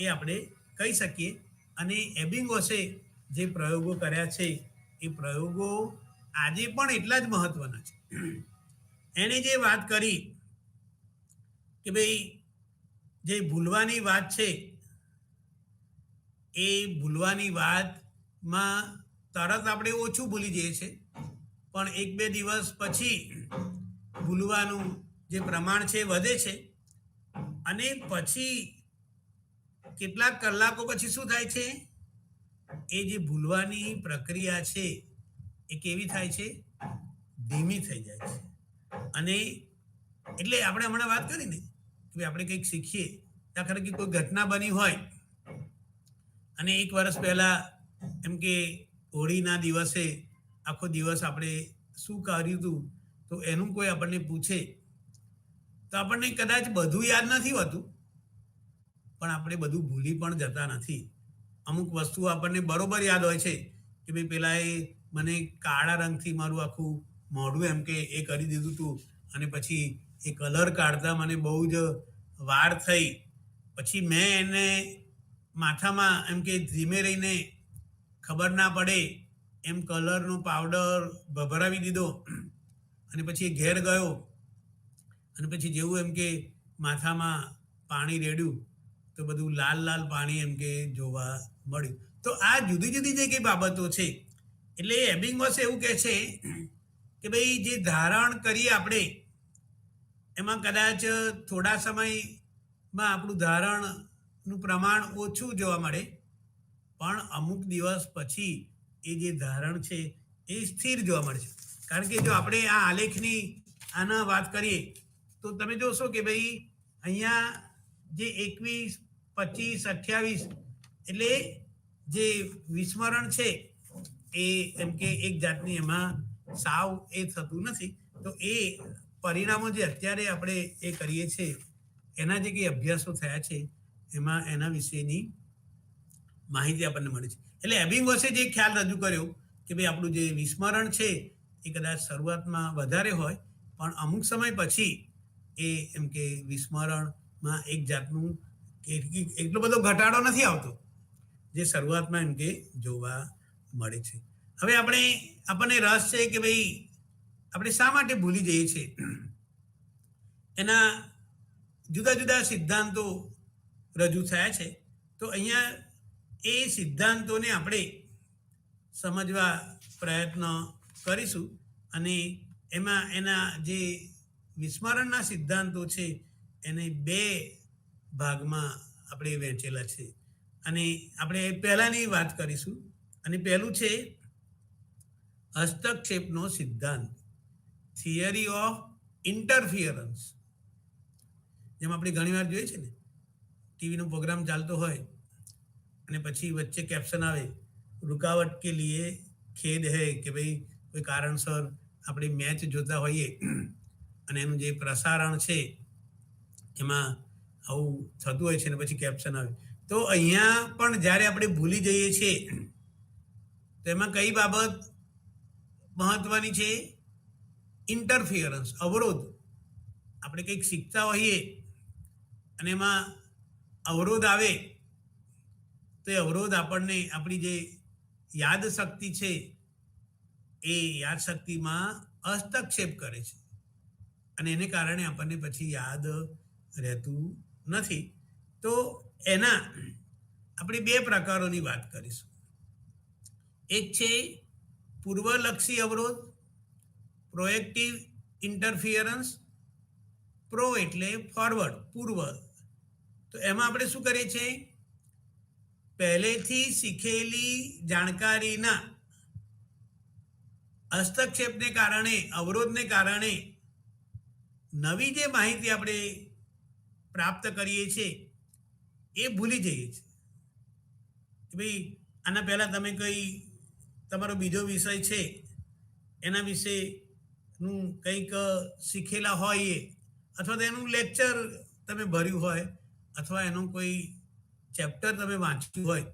એ આપણે કહી શકીએ. અને એબિંગહોસે જે પ્રયોગો કર્યા છે એ પ્રયોગો આજે પણ એટલા જ મહત્વના છે. એણે જે વાત કરી કે ભાઈ જે ભૂલવાની વાત છે એ ભૂલવાની વાતમાં તરત આપણે ઓછું ભૂલી જઈએ છીએ, પણ 1-2 દિવસ પછી ભૂલવાનું જે પ્રમાણ છે વધે છે. અને પછી કેટલાક કલાકો પછી શું થાય છે? એ જે ભૂલવાની પ્રક્રિયા છે એ કેવી થાય છે? ધીમી થઈ જાય છે. અને એટલે આપણે હમણાં વાત કરી ને કે આપણે કંઈક શીખીએ, દાખલા તરીકે કોઈ ઘટના બની હોય અને 1 વર્ષ પહેલા એમ કે હોળીના દિવસે આખો દિવસ આપણે શું કર્યું હતું, તો એનું કોઈ આપણને પૂછે તો આપણને કદાચ બધું યાદ નથી હોતું, પણ આપણે બધું ભૂલી પણ જતા નથી. અમુક વસ્તુઓ આપણને બરોબર યાદ હોય છે કે ભાઈ પેલા એ મને કાળા રંગથી મારું આખું મોઢું એમ કે એ કરી દીધું હતું, અને પછી એ કલર કાઢતા મને બહુ જ વાર થઈ, પછી મેં એને માથામાં એમ કે ધીમે રહીને ખબર ના પડે એમ કલરનો પાવડર ભભરાવી દીધો, અને પછી એ ઘેર ગયો અને પછી જેવું એમ કે માથામાં પાણી રેડ્યું તો બધું લાલ લાલ પાણી એમ કે જોવા મળ્યું. તો આ જુદી જુદી જે કઈ બાબતો છે, એટલે એબિંગહોસ એવું કહે છે કે ભાઈ જે ધારણ કરીએ આપણે એમાં કદાચ થોડા સમયમાં આપણું ધારણનું પ્રમાણ ઓછું જોવા મળે, પણ અમુક દિવસ પછી એ જે ધારણ છે એ સ્થિર જોવા મળે છે. કારણ કે જો આપણે આ આલેખની આના વાત કરીએ તો તમે જોશો કે ભાઈ અહીંયા જે 21, 25, 28 એટલે જે વિસ્મરણ છે એ એમ કે એક જાતની એમાં સાવ એ થતું નથી. તો એ પરિણામો જે અત્યારે આપણે એ કરીએ છીએ એના જે કંઈ અભ્યાસો થયા છે એમાં એના વિશેની માહિતી આપણને મળે છે. એટલે એબિંગહોસે જે ખ્યાલ રજૂ કર્યો કે ભાઈ આપણું જે વિસ્મરણ છે એ કદાચ શરૂઆતમાં વધારે હોય, પણ અમુક સમય પછી એ એમ કે વિસ્મરણમાં એક જાતનું એટલો બધો ઘટાડો નથી આવતો જે શરૂઆતમાં એમ કે જોવા મળે છે. હવે આપણને રસ છે કે ભાઈ આપણે શા માટે ભૂલી જઈએ છીએ, એના જુદા જુદા સિદ્ધાંતો રજૂ થયા છે. તો અહીંયા એ સિદ્ધાંતોને આપણે સમજવા પ્રયત્ન કરીશું, અને એમાં એના જે વિસ્મરણના સિદ્ધાંતો છે એને 2 ભાગમાં આપણે વહેંચેલા છે, અને આપણે પહેલાની વાત કરીશું. અને પહેલું છે હસ્તક્ષેપનો સિદ્ધાંત, થિયરી ઓફ ઇન્ટરફિયરન્સ. જેમ આપણે ઘણીવાર જોઈએ છે ને, ટીવીનો પ્રોગ્રામ ચાલતો હોય અને પછી વચ્ચે કેપ્શન આવે, रुकावट के लिए खेद है, કે ભાઈ કોઈ કારણસર આપણે મેચ જોતા હોઈએ અને એનું જે પ્રસારણ છે એમાં આવું થતું હોય છે ને પછી કેપ્શન આવે. તો અહીંયા પણ જ્યારે આપણે ભૂલી જઈએ છીએ તો એમાં કઈ બાબત મહત્વની છે? ઇન્ટરફિયરન્સ, અવરોધ. આપણે કંઈક શીખતા હોઈએ અને એમાં અવરોધ આવે તો એ અવરોધ આપણને આપણી જે યાદ શક્તિ છે એ યાદ શક્તિમાં હસ્તક્ષેપ કરે છે, અને એને કારણે આપણને પછી યાદ રહેતું નથી. તો એના આપણે 2 પ્રકારોની વાત કરીશું. એક છે પૂર્વલક્ષી અવરોધ, પ્રોએક્ટિવ ઇન્ટરફિયરન્સ. પ્રો એટલે ફોરવર્ડ, પૂર્વ. તો એમાં આપણે શું કરીએ છીએ? પહેલેથી શીખેલી જાણકારીના હસ્તક્ષેપને કારણે, અવરોધને કારણે નવી જે માહિતી આપણે પ્રાપ્ત કરીએ છીએ એ ભૂલી જઈએ છીએ. કે ભાઈ આના પહેલાં તમે તમારો બીજો વિષય છે એના વિશેનું કંઈક શીખેલા હોઈએ, અથવા તો એનું લેક્ચર તમે ભર્યું હોય, અથવા એનું કોઈ ચેપ્ટર તમે વાંચ્યું હોય,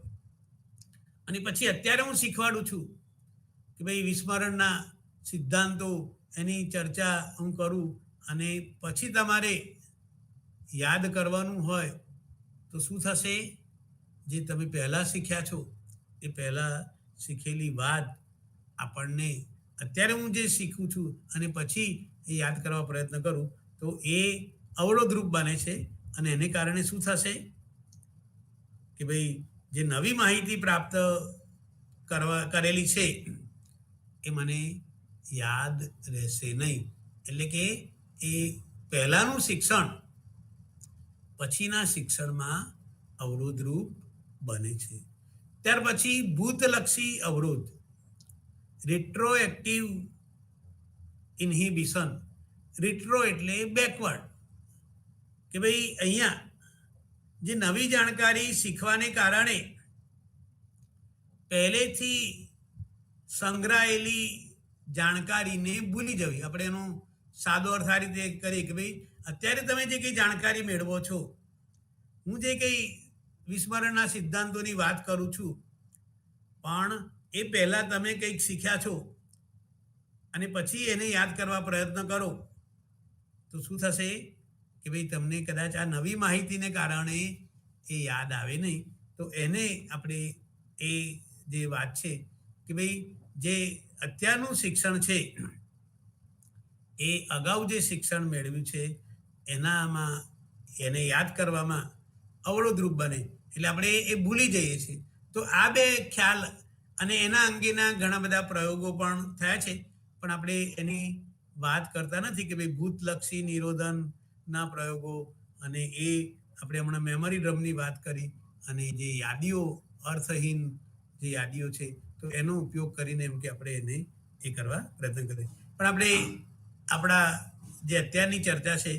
અને પછી અત્યારે હું શીખવાડું છું કે ભાઈ વિસ્મરણના સિદ્ધાંતો એની ચર્ચા હું કરું, અને પછી તમારે યાદ કરવાનું હોય તો શું થશે? જે તમે પહેલાં શીખ્યા છો એ પહેલાં શીખેલી વાત આપણને અત્યારે હું જે શીખું છું અને પછી એ યાદ કરવા પ્રયત્ન કરું તો એ અવરોધરૂપ બને છે, અને એને કારણે શું થશે કે ભાઈ જે નવી માહિતી પ્રાપ્ત કરેલી છે એ મને યાદ રહેશે નહીં. એટલે કે એ પહેલાંનું શિક્ષણ પછીના શિક્ષણમાં અવરોધરૂપ બને છે. ત્યાર પછી ભૂતલક્ષી અવરોધ, રેટ્રોએક્ટિવ ઇન્હિબિશન. રેટ્રો એટલે બેકવર્ડ, કે ભાઈ અહીંયા જે નવી જાણકારી શીખવાને કારણે પહેલેથી સંગ્રહાયેલી જાણકારીને ભૂલી જવી. આપણે એનો સાદો અર્થ આ રીતે કરીએ કે ભાઈ અત્યારે તમે જે કંઈ જાણકારી મેળવો છો, હું જે કંઈ વિસ્મરણના સિદ્ધાંતોની વાત કરું છું, પણ એ પહેલાં તમે કંઈક શીખ્યા છો અને પછી એને યાદ કરવા પ્રયત્ન કરો તો શું થશે કે ભાઈ તમને કદાચ આ નવી માહિતીને કારણે એ યાદ આવે નહીં. તો એને આપણે એ જે વાત છે કે ભાઈ જે અત્યારનું શિક્ષણ છે એ અગાઉ જે શિક્ષણ મેળવ્યું છે એનામાં એને યાદ કરવામાં અવરોધરૂપ બને, એટલે આપણે એ ભૂલી જઈએ છીએ. તો આ બે ખ્યાલ અને એના અંગેના ઘણા બધા પ્રયોગો પણ થયા છે, પણ આપણે એની વાત કરતા નથી કે ભાઈ ભૂતલક્ષી નિરોધનના પ્રયોગો, અને એ આપણે હમણાં મેમરી ડ્રમની વાત કરી, અને જે યાદીઓ અર્થહીન જે યાદીઓ છે તો એનો ઉપયોગ કરીને એમ કે આપણે એને એ કરવા પ્રયત્ન કરીએ. પણ આપણે આપણા જે અત્યારની ચર્ચા છે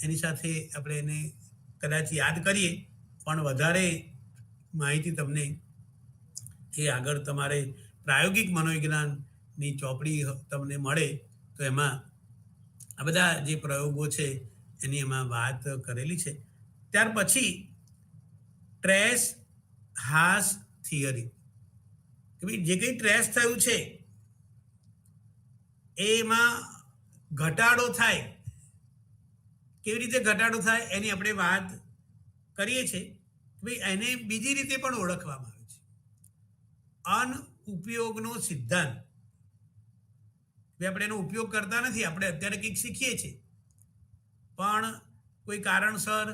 એની સાથે આપણે એને કદાચ યાદ કરીએ, પણ વધારે માહિતી તમને એ આગળ તમારે પ્રાયોગિક મનોવિજ્ઞાનની ચોપડી તમને મળે તો એમાં આ બધા જે પ્રયોગો છે એની એમાં વાત કરેલી છે. ત્યાર પછી ટ્રેસ હાસ થિયરી, કે ભાઈ જે કંઈ ટ્રેસ થયું છે એમાં ઘટાડો થાય, કેવી રીતે ઘટાડો થાય એની આપણે વાત કરીએ છીએ. ભાઈ એને બીજી રીતે પણ ઓળખવામાં આવે છે, અનઉપયોગનો સિદ્ધાંત. આપણે એનો ઉપયોગ કરતા નથી, આપણે અત્યારે કંઈક શીખીએ છીએ પણ કોઈ કારણસર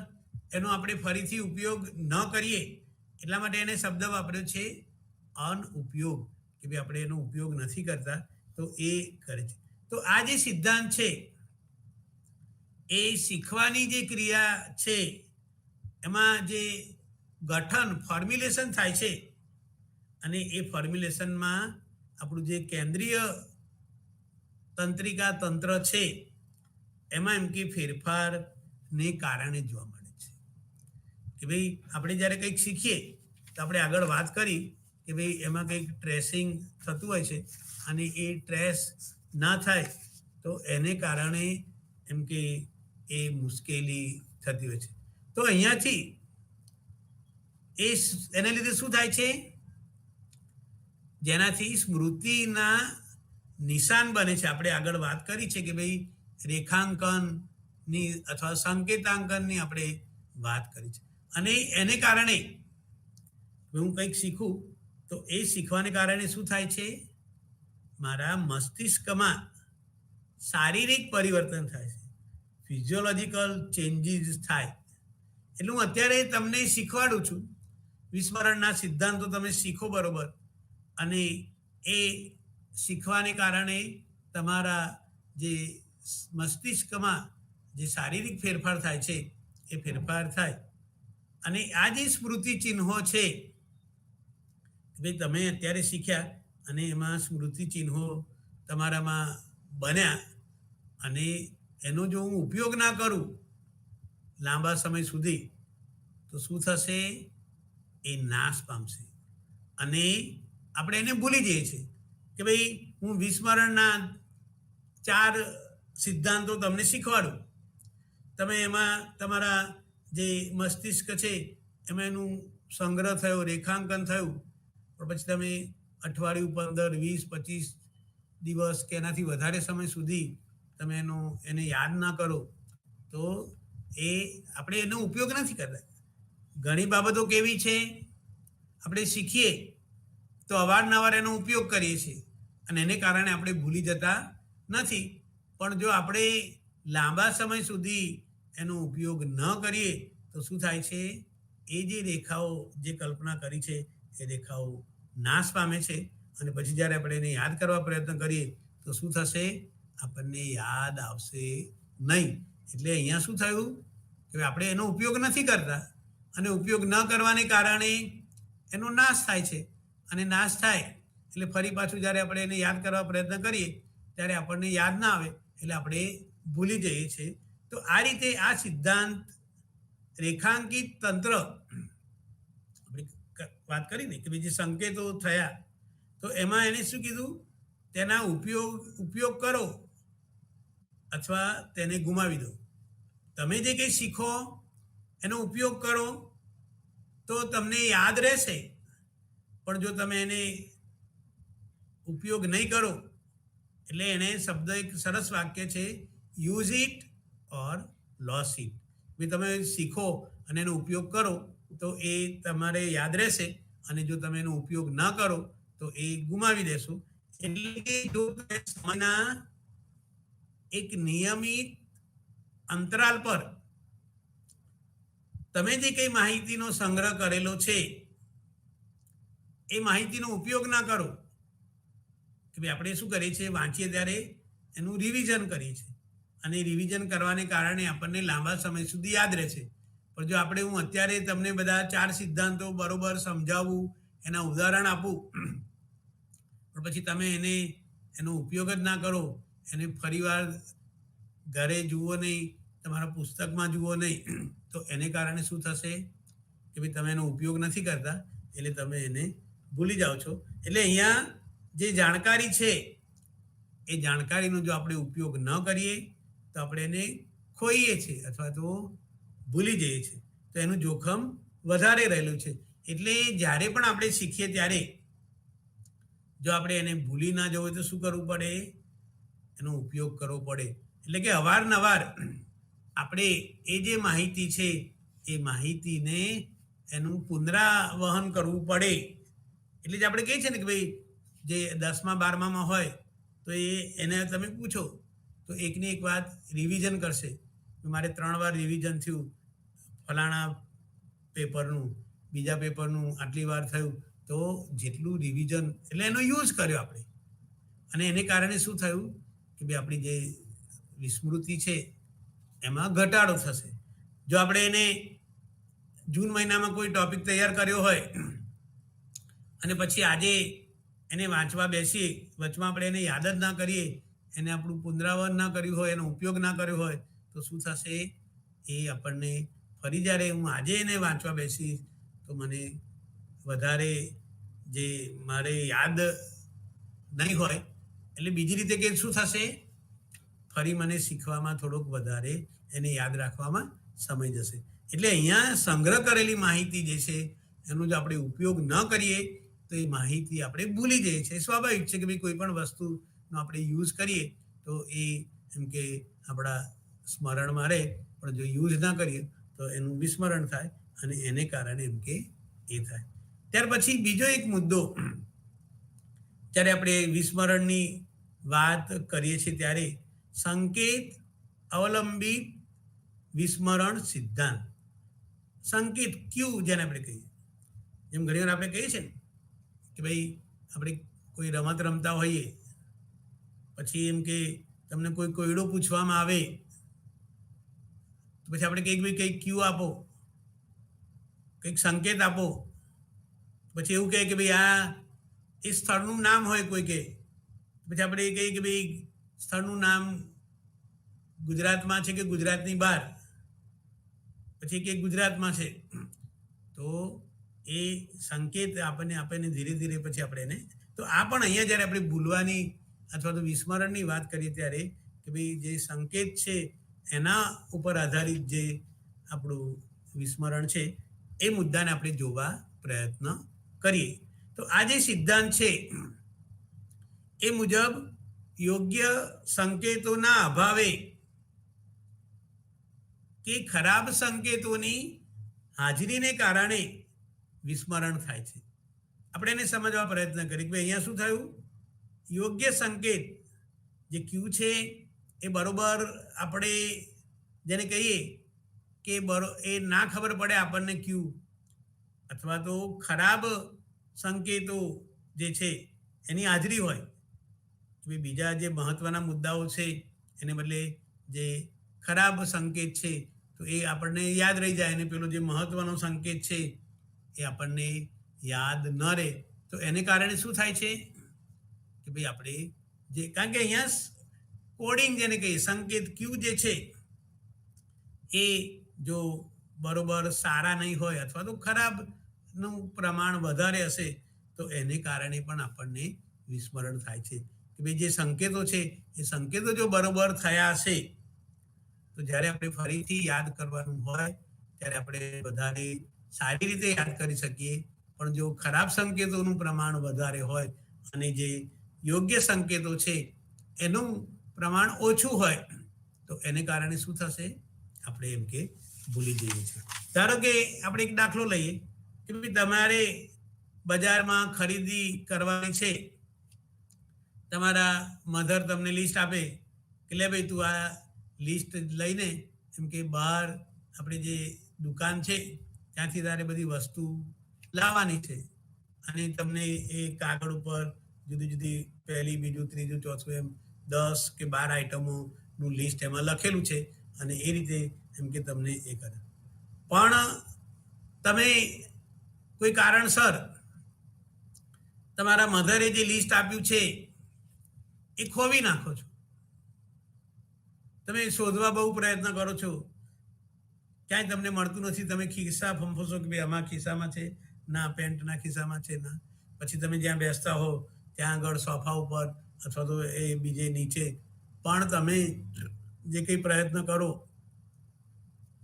એનો આપણે ફરીથી ઉપયોગ ન કરીએ એટલા માટે એને શબ્દ વાપર્યો છે અનઉપયોગ, કે ભાઈ આપણે એનો ઉપયોગ નથી કરતા તો એ કરે છે. તો આ જે સિદ્ધાંત છે એ શીખવાની જે ક્રિયા છે એમાં જે ગઠન ફોર્મ્યુલેશન થાય છે, અને એ ફોર્મ્યુલેશનમાં આપણું જે કેન્દ્રીય તંત્રિકા તંત્ર છે એમાં એમ કે ફેરફારને કારણે જોવા મળે છે. કે ભાઈ આપણે જ્યારે કંઈક શીખીએ તો આપણે આગળ વાત કરી કે ભાઈ એમાં કંઈક ટ્રેસિંગ થતું હોય છે, અને એ ટ્રેસ ના થાય તો એને કારણે એમ કે એ મુશ્કેલી થતી હોય છે. તો અહીંયાથી એને લીધે શું થાય છે, જેનાથી સ્મૃતિના નિશાન બને છે. આપણે આગળ વાત કરી છે કે ભાઈ રેખાંકનની અથવા સંકેતાંકનની આપણે વાત કરી છે, અને એને કારણે હું કંઈક શીખું તો એ શીખવાને કારણે શું થાય છે, મારા મસ્તિષ્કમાં શારીરિક પરિવર્તન થાય છે, ફિઝિયોલોજીકલ ચેન્જીસ થાય. એટલે હું અત્યારે તમને શીખવાડું છું, વિસ્મરણના સિદ્ધાંતો તમે શીખો બરોબર, અને એ શીખવાને કારણે તમારા જે મસ્તિષ્કમાં જે શારીરિક ફેરફાર થાય છે એ ફેરફાર થાય. અને આ જે સ્મૃતિ ચિહ્નો છે ભાઈ તમે અત્યારે શીખ્યા અને એમાં સ્મૃતિ ચિહ્નો તમારામાં બન્યા, અને એનો જો હું ઉપયોગ ના કરું લાંબા સમય સુધી તો શું થશે, એ નાશ પામશે. અને આપણે એને ભૂલી જઈએ છીએ કે ભાઈ હું વિસ્મરણના 4 સિદ્ધાંતો તમને શીખવાડું, તમે એમાં તમારા જે મસ્તિષ્ક છે એમાં એનું સંગ્રહ થયો, રેખાંકન થયું, પણ પછી તમે અઠવાડિયું 15, 20, 25 દિવસ કે એનાથી વધારે સમય સુધી તમે એને યાદ ના કરો તો એ આપણે એનો ઉપયોગ નથી કરતા. ઘણી બાબતો કેવી છે, આપણે શીખીએ તો અવારનવાર એનો ઉપયોગ કરીએ છીએ અને એને કારણે આપણે ભૂલી જતા નથી. પણ જો આપણે લાંબા સમય સુધી એનો ઉપયોગ ન કરીએ તો શું થાય છે, એ જે રેખાઓ જે કલ્પના કરી છે એ રેખાઓ નાશ પામે છે, અને પછી જ્યારે આપણે એને યાદ કરવા પ્રયત્ન કરીએ તો શું થશે, આપણને યાદ આવશે નહીં. એટલે અહીંયા શું થયું કે આપણે એનો ઉપયોગ નથી કરતા અને ઉપયોગ ન કરવાને કારણે એનો નાશ થાય છે. અને નાશ થાય એટલે ફરી પાછું જ્યારે આપણે એને યાદ કરવા પ્રયત્ન કરીએ ત્યારે આપણને યાદ ના આવે એટલે આપણે ભૂલી જઈએ છીએ. તો આ રીતે આ સિદ્ધાંત રેખાંકિત તંત્ર આપણે વાત કરીને કે જે સંકેતો થયા તો એમાં એને શું કીધું, તેના ઉપયોગ કરો અથવા તેને ગુમાવી દો. તમે જે કંઈ શીખો એનો ઉપયોગ કરો તો તમને યાદ રહેશે, પણ જો તમે એને ઉપયોગ નહીં કરો એટલે એને શબ્દ એક સરસ વાક્ય છે, use it or loss it. તમે શીખો અને એનો ઉપયોગ કરો તો એ તમારે યાદ રહેશે, અને જો તમે એનો ઉપયોગ ન કરો તો એ ગુમાવી દેશો. એટલે કે જો સમયના એક નિયમિત અંતરાલ પર તમે જે કંઈ માહિતીનો સંગ્રહ કરેલો છે એ માહિતીનો ઉપયોગ ના કરો, કે ભાઈ આપણે શું કરીએ છીએ, વાંચીએ ત્યારે એનું રિવિઝન કરીએ છીએ અને રિવિઝન કરવાને કારણે આપણને લાંબા સમય સુધી યાદ રહે છે. પણ જો આપણે હું અત્યારે તમને બધા 4 સિદ્ધાંતો બરોબર સમજાવું, એના ઉદાહરણ આપું, પણ પછી તમે એનો ઉપયોગ જ ના કરો, એને ફરીવાર ઘરે જુઓ નહીં, તમારા પુસ્તકમાં જુઓ નહીં, તો એને કારણે શું થશે કે ભાઈ તમે એનો ઉપયોગ નથી કરતા એટલે તમે એને ભૂલી જાઓ છો. એટલે અહીંયા જે જાણકારી છે એ જાણકારીનો જો આપણે ઉપયોગ ન કરીએ તો આપણે એને ખોઈએ છીએ અથવા તો ભૂલી જઈએ છીએ, તો એનું જોખમ વધારે રહેલું છે. એટલે જ્યારે પણ આપણે શીખીએ ત્યારે જો આપણે એને ભૂલી ના જવું તો શું કરવું પડે, એનો ઉપયોગ કરવો પડે. એટલે કે અવારનવાર આપણે એ જે માહિતી છે એ માહિતીને એનું પુનરાવહન કરવું પડે. એટલે જ આપણે કહીએ છીએ ને કે ભાઈ જે 10મા 12મામાં હોય તો એને તમે પૂછો તો એકની એક વાત રિવિઝન કરશે. મારે 3 વાર રિવિઝન થયું, ફલાણા પેપરનું, બીજા પેપરનું આટલી વાર થયું, તો જેટલું રિવિઝન એટલે એનો યુઝ કર્યો આપણે, અને એને કારણે શું થયું કે ભાઈ આપણી જે વિસ્મૃતિ છે એમાં ઘટાડો થશે. જો આપણે એને જૂન મહિનામાં કોઈ ટોપિક તૈયાર કર્યો હોય અને પછી આજે એને વાંચવા બેસીએ, વચમાં આપણે એને યાદ જ ના કરીએ, એને આપણું પુનરાવર્તન ના કર્યું હોય, એનો ઉપયોગ ના કર્યો હોય, તો શું થશે, એ આપણને ફરી જ્યારે હું આજે એને વાંચવા બેસીશ તો મને વધારે જે મારે યાદ નહીં હોય, એટલે બીજી રીતે કે શું થશે, ફરી મને શીખવામાં થોડોક વધારે એને યાદ રાખવામાં સમય જશે. એટલે અહીંયા સંગ્રહ કરેલી માહિતી જે છે એનો જો આપણે ઉપયોગ ન કરીએ તો એ માહિતી આપણે ભૂલી જઈએ છીએ. સ્વાભાવિક છે કે ભાઈ કોઈ પણ વસ્તુનો આપણે યુઝ કરીએ તો એ એમ કે આપણા સ્મરણમાં રહે, પણ જો યુઝ ના કરીએ તો એનું વિસ્મરણ થાય અને એને કારણે એમ કે એ થાય. ત્યાર પછી બીજો એક મુદ્દો, જ્યારે આપણે વિસ્મરણની વાત કરીએ છીએ ત્યારે સંકેત અવલંબિત વિસ્મરણ સિદ્ધાંત. સંકેત ક્યુ જેને આપણે કહીએ, જેમ ઘણી વાર આપણે કહીએ છીએ ને કે ભાઈ આપણે કોઈ રમત રમતા હોઈએ પછી એમ કે તમને કોઈ કોયડો પૂછવામાં આવે તો પછી આપણે કહીએ કે ભાઈ કંઈક ક્યુ આપો, કંઈક સંકેત આપો. પછી એવું કહે કે ભાઈ આ એ સ્થળનું નામ હોય કોઈ કે, પછી આપણે એ કહીએ કે ભાઈ સ્થળનું નામ ગુજરાતમાં છે કે ગુજરાતની બહાર, પછી કે ગુજરાતમાં છે, તો એ સંકેત આપણને ધીરે ધીરે પછી આપણે એને, તો આ પણ અહીંયા જ્યારે આપણે ભૂલવાની અથવા તો વિસ્મરણની વાત કરીએ ત્યારે કે ભાઈ જે સંકેત છે એના ઉપર આધારિત જે આપણું વિસ્મરણ છે એ મુદ્દાને આપણે જોવા પ્રયત્ન કરીએ. તો આ જે સિદ્ધાંત છે એ મુજબ યોગ્ય સંકેતોના અભાવે કે ખરાબ સંકેતોની હાજરીને કારણે વિસ્મરણ થાય છે. આપણે એને સમજવા પ્રયત્ન કરીએ કે અહીંયા શું થયું, યોગ્ય સંકેત જે ક્યુ છે એ બરોબર આપણે જેને કહીએ કે એ ના ખબર પડે આપણને ક્યુ, અથવા તો ખરાબ સંકેતો જે છે એની હાજરી હોય, બીજા જે મહત્વના મુદ્દાઓ છે એને બદલે જે ખરાબ સંકેત છે તો તો એ આપણને યાદ રહી જાય, અને પેલો જે મહત્વનો સંકેત છે એ આપણને યાદ ન રહે. તો એને કારણે શું થાય છે કે ભાઈ આપણે જે, કારણ કે અહીંયા કોડિંગ જેને કહીએ, સંકેત ક્યુ જે છે એ જો બરોબર સારા નહીં હોય અથવા તો ખરાબનું પ્રમાણ વધારે હશે તો એને કારણે પણ આપણને વિસ્મરણ થાય છે કે ભાઈ જે સંકેતો છે એ સંકેતો જો બરોબર થયા હશે તો જ્યારે આપણે ફરીથી યાદ કરવાનું હોય ત્યારે આપણે બધાને સારી રીતે યાદ કરી શકીએ. પણ જો ખરાબ સંકેતોનું પ્રમાણ વધારે હોય અને જે યોગ્ય સંકેતો છે એનું પ્રમાણ ઓછું હોય તો એને કારણે શું થશે, આપણે એમ કે ભૂલી જઈએ છીએ. ધારો કે આપણે એક દાખલો લઈએ કે ભાઈ તમારે બજારમાં ખરીદી કરવાની છે, તમારા મધર તમને લિસ્ટ આપે કે લે ભાઈ તું આ લિસ્ટ લઈને એમ કે બહાર આપણે જે દુકાન છે ત્યાંથી તારે બધી વસ્તુ લાવવાની છે, અને તમને એ કાગળ ઉપર જુદી જુદી પહેલી, બીજું, ત્રીજું, ચોથું એમ 10 કે 12 આઈટમોનું લિસ્ટ એમાં લખેલું છે, અને એ રીતે એમ કે તમને એ કરે. પણ તમે કોઈ કારણસર તમારા મધરે જે લિસ્ટ આપ્યું છે એ ખોવી નાખો છો. તમે શોધવા બહુ પ્રયત્ન કરો છો, ક્યાંય તમને મળતું નથી. તમે ખિસ્સા ફંફોશો કે ભાઈ આમાં ખિસ્સામાં છે ના, પેન્ટના ખિસ્સામાં છે ના. પછી તમે જ્યાં બેસતા હો ત્યાં આગળ સોફા ઉપર અથવા તો એ બીજે નીચે, પણ તમે જે કંઈ પ્રયત્ન કરો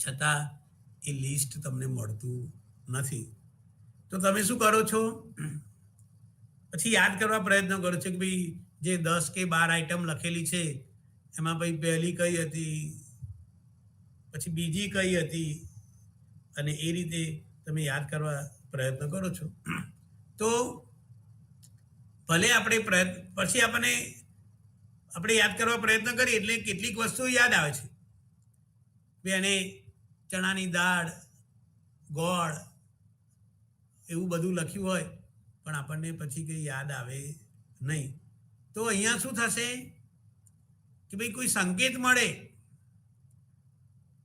છતાં એ લિસ્ટ તમને મળતું નથી. તો તમે શું કરો છો, પછી યાદ કરવા પ્રયત્ન કરો છો કે ભાઈ જે 10 કે 12 આઈટમ લખેલી છે એમાં ભાઈ પહેલી કઈ હતી, પછી બીજી કઈ હતી, અને એ રીતે તમે યાદ કરવા પ્રયત્ન કરો છો. તો ભલે આપણે પછી આપણે યાદ કરવા પ્રયત્ન કરીએ એટલે કેટલીક વસ્તુઓ યાદ આવે છે. એને ચણાની દાળ, ગોળ એવું બધું લખ્યું હોય પણ આપણને પછી કંઈ યાદ આવે નહીં. તો અહીંયા શું થશે કે ભાઈ કોઈ સંકેત મળે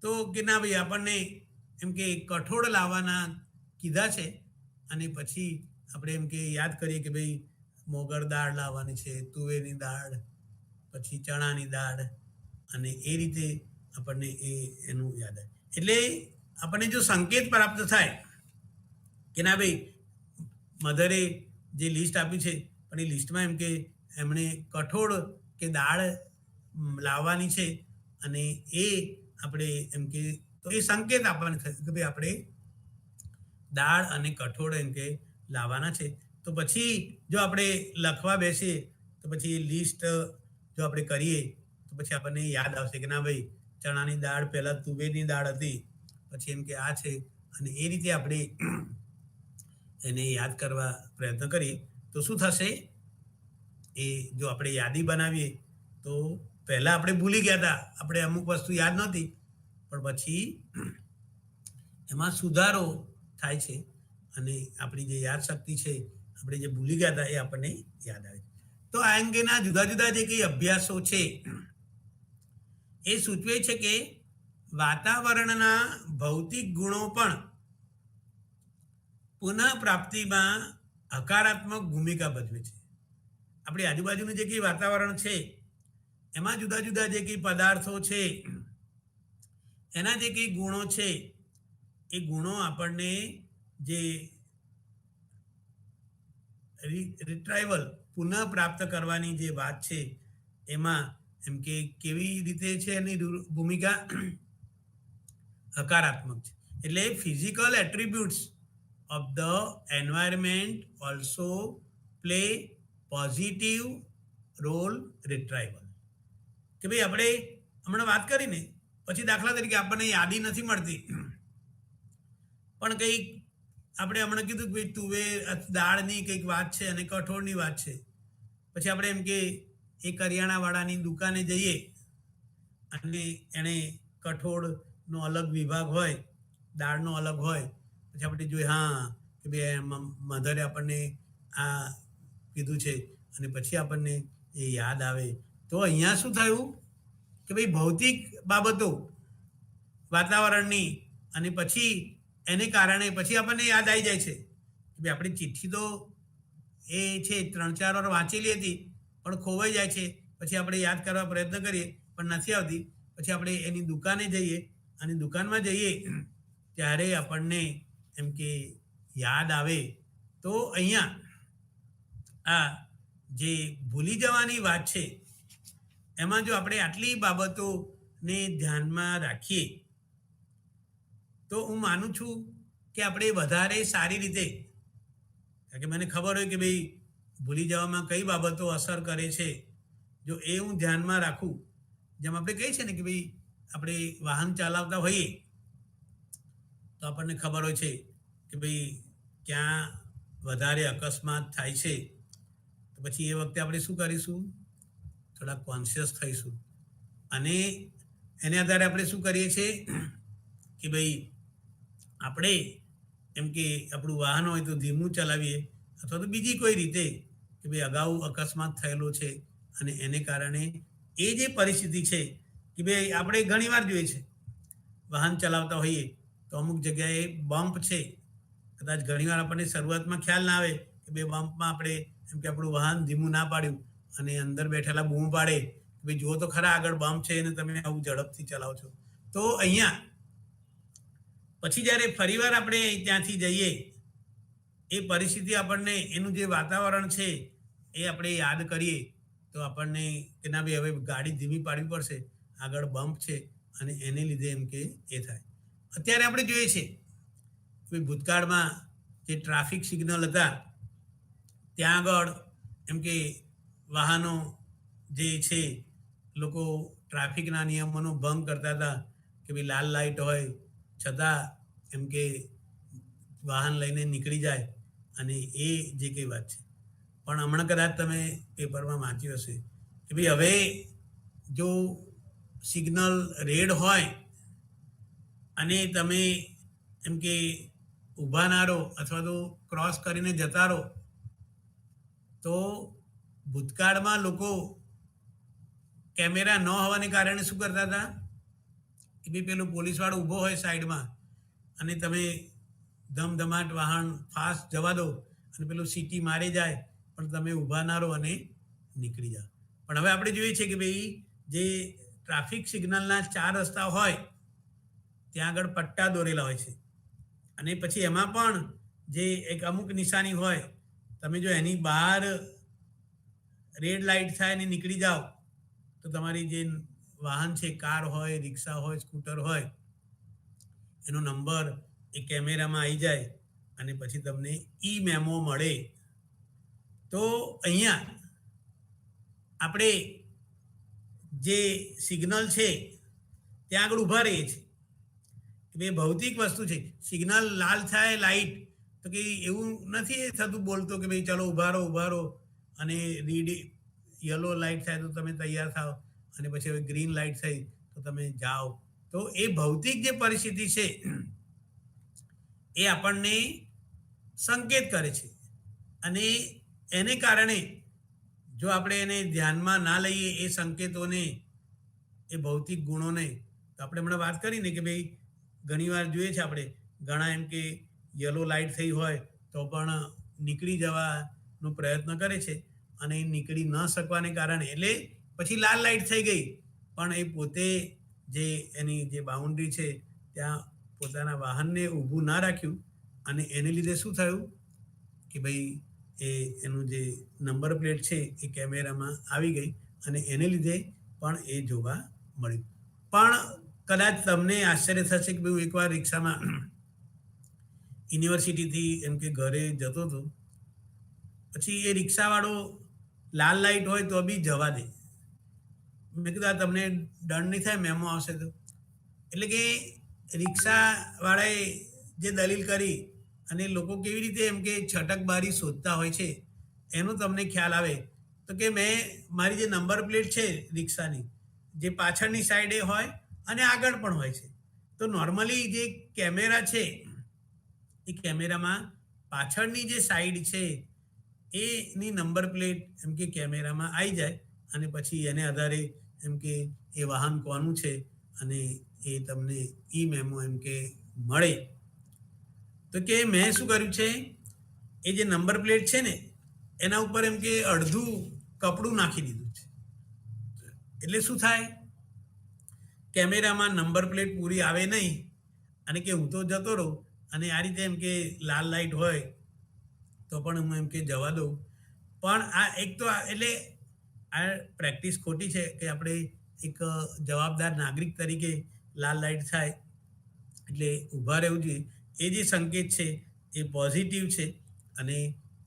તો કે ના ભાઈ આપણને એમ કે કઠોળ લાવવાના કીધા છે, અને પછી આપણે એમ કે યાદ કરીએ કે ભાઈ મોગર દાળ લાવવાની છે, તુવેરની દાળ, પછી ચણાની દાળ, અને એ રીતે આપણને એનું યાદ આવે. એટલે આપણને જો સંકેત પ્રાપ્ત થાય કે ના ભાઈ મધરે જે લિસ્ટ આપી છે પણ એ લિસ્ટમાં એમ કે એમણે કઠોળ કે દાળ લાવવાની છે, અને એ આપણે એમ કે તો એ સંકેત આપણને થશે કે ભાઈ આપણે દાળ અને કઠોળ એમ કે લાવવાના છે. તો પછી જો આપણે લખવા બેસીએ તો પછી એ લિસ્ટ જો આપણે કરીએ તો પછી આપણને યાદ આવશે કે ના ભાઈ ચણાની દાળ પહેલાં તુવેરની દાળ હતી, પછી એમ કે આ છે, અને એ રીતે આપણે એને યાદ કરવા પ્રયત્ન કરીએ તો શું થશે, એ જો આપણે યાદી બનાવીએ તો પહેલાં આપણે ભૂલી ગયા હતા, આપણે અમુક વસ્તુ યાદ નહોતી, પણ પછી એમાં સુધારો થાય છે, અને આપણી જે યાદશક્તિ છે, આપણે જે ભૂલી ગયા હતા એ આપણને યાદ આવે. તો આ અંગેના જુદા જુદા જે કંઈ અભ્યાસો છે એ સૂચવે છે કે વાતાવરણના ભૌતિક ગુણો પણ પુનઃપ્રાપ્તિમાં હકારાત્મક ભૂમિકા ભજવે છે. આપણી આજુબાજુનું જે કંઈ વાતાવરણ છે એમાં જુદા જુદા જે કંઈ પદાર્થો છે એના જે કંઈ ગુણો છે એ ગુણો આપણને જે રિટ્રાઈવલ પુનઃ પ્રાપ્ત કરવાની જે વાત છે એમાં એમ કે કેવી રીતે છે એની ભૂમિકા હકારાત્મક છે. એટલે physical attributes of the environment also play positive role retrieval. કે ભાઈ આપણે હમણાં વાત કરીને પછી દાખલા તરીકે આપણને યાદી નથી મળતી, પણ કંઈક આપણે હમણાં કીધું કે ભાઈ તુવેર દાળની કંઈક વાત છે અને કઠોળની વાત છે, પછી આપણે એમ કે એ કરિયાણાવાળાની દુકાને જઈએ અને એણે કઠોળનો અલગ વિભાગ હોય, દાળનો અલગ હોય, પછી આપણે જોઈએ હા કે ભાઈ મધરે આપણને આ કીધું છે, અને પછી આપણને એ યાદ આવે. તો અહીંયા શું થયું કે ભાઈ ભૌતિક બાબતો વાતાવરણની, અને પછી એને કારણે પછી આપણને યાદ આવી જાય છે કે ભાઈ આપણી ચિઠ્ઠી તો એ છે 3-4 વાર વાંચેલી હતી પણ ખોવાઈ જાય છે. પછી આપણે યાદ કરવા પ્રયત્ન કરીએ પણ નથી આવતી. પછી આપણે એની દુકાને જઈએ અને દુકાનમાં જઈએ ત્યારે આપણને એમ કે યાદ આવે. તો અહીંયા આ જે ભૂલી જવાની વાત છે એમાં જો આપણે આટલી બાબતોને ધ્યાનમાં રાખીએ તો હું માનું છું કે આપણે વધારે સારી રીતે, કારણ કે મને ખબર હોય કે ભાઈ ભૂલી જવામાં કઈ બાબતો અસર કરે છે, જો એ હું ધ્યાનમાં રાખું, જેમ આપણે કહીએ છીએ ને કે ભાઈ આપણે વાહન ચલાવતા હોઈએ તો આપણને ખબર હોય છે કે ભાઈ ક્યાં વધારે અકસ્માત થાય છે, તો પછી એ વખતે આપણે શું કરીશું, થોડા કોન્શિયસ થઈશું. અને એને આધારે આપણે શું કરીએ છીએ કે ભાઈ આપણે એમ કે આપણું વાહન હોય તો ધીમું ચલાવીએ, અથવા તો બીજી કોઈ રીતે કે ભાઈ અગાઉ અકસ્માત થયેલો છે અને એને કારણે એ જે પરિસ્થિતિ છે કે ભાઈ આપણે ઘણીવાર જોઈએ છે વાહન ચલાવતા હોઈએ તો અમુક જગ્યાએ બમ્પ છે, કદાચ ઘણીવાર આપણને શરૂઆતમાં ખ્યાલ ના આવે કે ભાઈ બમ્પમાં આપણે એમ કે આપણું વાહન ધીમું ના પાડ્યું અને અંદર બેઠેલા બૂમ પાડે કે ભાઈ જુઓ તો ખરા આગળ બમ્પ છે અને તમે આવું ઝડપથી ચલાવો છો. તો અહીંયા પછી જ્યારે ફરીવાર આપણે ત્યાંથી જઈએ એ પરિસ્થિતિ આપણને એનું જે વાતાવરણ છે એ આપણે યાદ કરીએ તો આપણને કે ના ભાઈ હવે ગાડી ધીમી પાડવી પડશે, આગળ બમ્પ છે અને એને લીધે એમ કે એ થાય. અત્યારે આપણે જોઈએ છે કે ભૂતકાળમાં જે ટ્રાફિક સિગ્નલ હતા ત્યાં આગળ એમ કે વાહનો જે છે લોકો ટ્રાફિકના નિયમોનો ભંગ કરતા હતા કે ભાઈ લાલ લાઇટ હોય છતાં એમ કે વાહન લઈને નીકળી જાય, અને એ જે કંઈ વાત છે. પણ હમણાં કદાચ તમે પેપરમાં વાંચ્યું હશે કે ભાઈ હવે જો સિગ્નલ રેડ હોય અને તમે એમ કે ઊભા ના રહો અથવા તો ક્રોસ કરીને જતા રહો, તો ભૂતકાળમાં લોકો કેમેરા ન હોવાને કારણે શું કરતા હતા કે ભાઈ પેલો પોલીસવાળો ઊભો હોય સાઈડમાં અને તમે ધમધમાટ વાહન ફાસ્ટ જવા દો અને પેલું સીટી મારી જાય પણ તમે ઊભા ના રહો અને નીકળી જાઓ. પણ હવે આપણે જોઈએ છે કે ભાઈ જે ટ્રાફિક સિગ્નલના 4 રસ્તા હોય ત્યાં આગળ પટ્ટા દોરેલા હોય છે, અને પછી એમાં પણ જે એક અમુક નિશાની હોય, તમે જો એની બહાર રેડ લાઇટ થાય ને નીકળી જાઓ તો તમારી જે વાહન છે, કાર હોય, રિક્ષા હોય, સ્કૂટર હોય, એનો નંબર એ કેમેરામાં આવી જાય અને પછી તમને ઈ મેમો મળે. તો અહીંયા આપણે જે સિગ્નલ છે ત્યાં આગળ ઊભા રહીએ છીએ, એ ભૌતિક વસ્તુ છે. સિગ્નલ લાલ થાય લાઇટ તો કે એવું નથી થતું બોલતો કે ભાઈ ચલો ઊભા રહો અને રીડ યલો લાઇટ થાય તો તમે તૈયાર થાઓ અને પછી હવે ગ્રીન લાઇટ થઈ તો તમે જાઓ. તો એ ભૌતિક જે પરિસ્થિતિ છે એ આપણને સંકેત કરે છે, અને એને કારણે જો આપણે એને ધ્યાનમાં ના લઈએ એ સંકેતોને, એ ભૌતિક ગુણોને, તો આપણે હમણાં વાત કરીને કે ભાઈ ઘણીવાર જોઈએ છે આપણે ઘણા એમ કે યલો લાઇટ થઈ હોય તો પણ નીકળી જવાનો પ્રયત્ન કરે છે અને નીકળી ન શકવાને કારણે, એટલે પછી લાલ લાઇટ થઈ ગઈ પણ એ પોતે જે એની જે બાઉન્ડ્રી છે ત્યાં પોતાના વાહનને ઊભું ના રાખ્યું અને એને લીધે શું થયું કે ભાઈ એનું જે નંબર પ્લેટ છે એ કેમેરામાં આવી ગઈ અને એને લીધે પણ એ જોવા મળ્યું. પણ કદાચ તમને આશ્ચર્ય થશે કે ભાઈ હું એકવાર રિક્ષામાં યુનિવર્સિટીથી એમ કે ઘરે જતો હતો, પછી એ રિક્ષાવાળો લાલ લાઇટ હોય તો બી જવા દે. મેં કીધું આ તમને દંડ નહીં થાય, મેમો આવશે તો? એટલે કે રિક્ષાવાળાએ જે દલીલ કરી અને લોકો કેવી રીતે એમ કે છટકબારી શોધતા હોય છે એનો તમને ખ્યાલ આવે તો કે મેં મારી જે નંબર પ્લેટ છે રિક્ષાની, જે પાછળની સાઈડે હોય અને આગળ પણ હોય છે, તો નોર્મલી જે કેમેરા છે એ કેમેરામાં પાછળની જે સાઈડ છે એની નંબર પ્લેટ એમ કે કેમેરામાં આવી જાય અને પછી એને આધારે એમ કે એ વાહન કોનું છે અને એ તમને ઈ મેમો એમ કે મળે. તો કે મેં શું કર્યું છે, એ જે નંબર પ્લેટ છે ને એના ઉપર એમ કે અડધું કપડું નાખી દીધું છે. એટલે શું થાય, કેમેરામાં નંબર પ્લેટ પૂરી આવે નહીં અને કે હું તો જતો રહું અને આ રીતે એમ કે લાલ લાઇટ હોય તો પણ હું એમ કે જવા દઉં. પણ આ એક તો એટલે આ પ્રેક્ટિસ ખોટી છે કે આપણે એક જવાબદાર નાગરિક તરીકે લાલ લાઇટ થાય એટલે ઊભા રહેવું જોઈએ. એ જે સંકેત છે એ પોઝિટિવ છે અને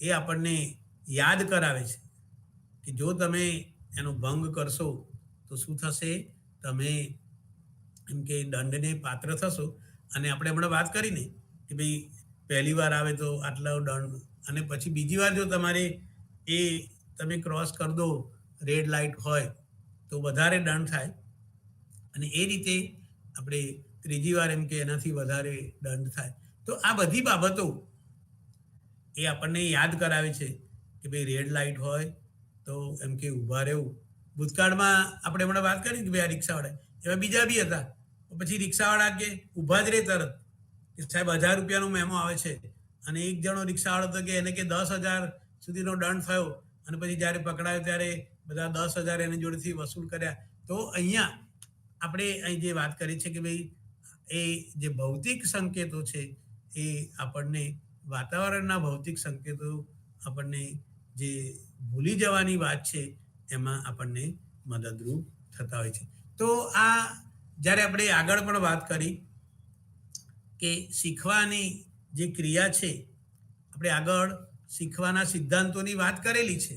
એ આપણને યાદ કરાવે છે કે જો તમે એનો ભંગ કરશો તો શું થશે, તમે એમ કે દંડને પાત્ર થશો. અને આપણે હમણાં વાત કરીને કે ભાઈ પહેલી વાર આવે તો આટલો દંડ, અને પછી બીજી વાર જો તમારે એ તમે ક્રોસ કરી દો રેડ લાઇટ હોય તો વધારે દંડ થાય. અને એ રીતે આપણે ત્રીજી વાર એમ કે એનાથી વધારે દંડ થાય. તો આ બધી બાબતો એ આપણને યાદ કરાવે છે કે ભાઈ રેડ લાઇટ હોય તો એમ કે ઊભા રહેવું. ભૂતકાળમાં આપણે હમણાં વાત કરી કે ભાઈ આ રિક્ષાવાળા, એવા બીજા બી હતા. પછી રિક્ષાવાળા કે ઊભા જ રહે તરત કે સાહેબ 1000 રૂપિયાનો મેમો આવે છે, અને એક જણો રિક્ષાવાળો તો કે એને કે 10,000 સુધીનો દંડ થયો, અને પછી જ્યારે પકડાયો ત્યારે બધા 10,000 એની જોડેથી વસૂલ કર્યા. તો અહીંયા આપણે અહીં જે વાત કરી છે કે ભાઈ એ જે ભૌતિક સંકેતો છે એ આપણને વાતાવરણના ભૌતિક સંકેતો આપણને જે ભૂલી જવાની વાત છે એમાં આપણને મદદરૂપ થતા હોય છે. તો આ જ્યારે આપણે આગળ પણ વાત કરી કે શીખવાની જે ક્રિયા છે, આપણે આગળ શીખવાના સિદ્ધાંતોની વાત કરેલી છે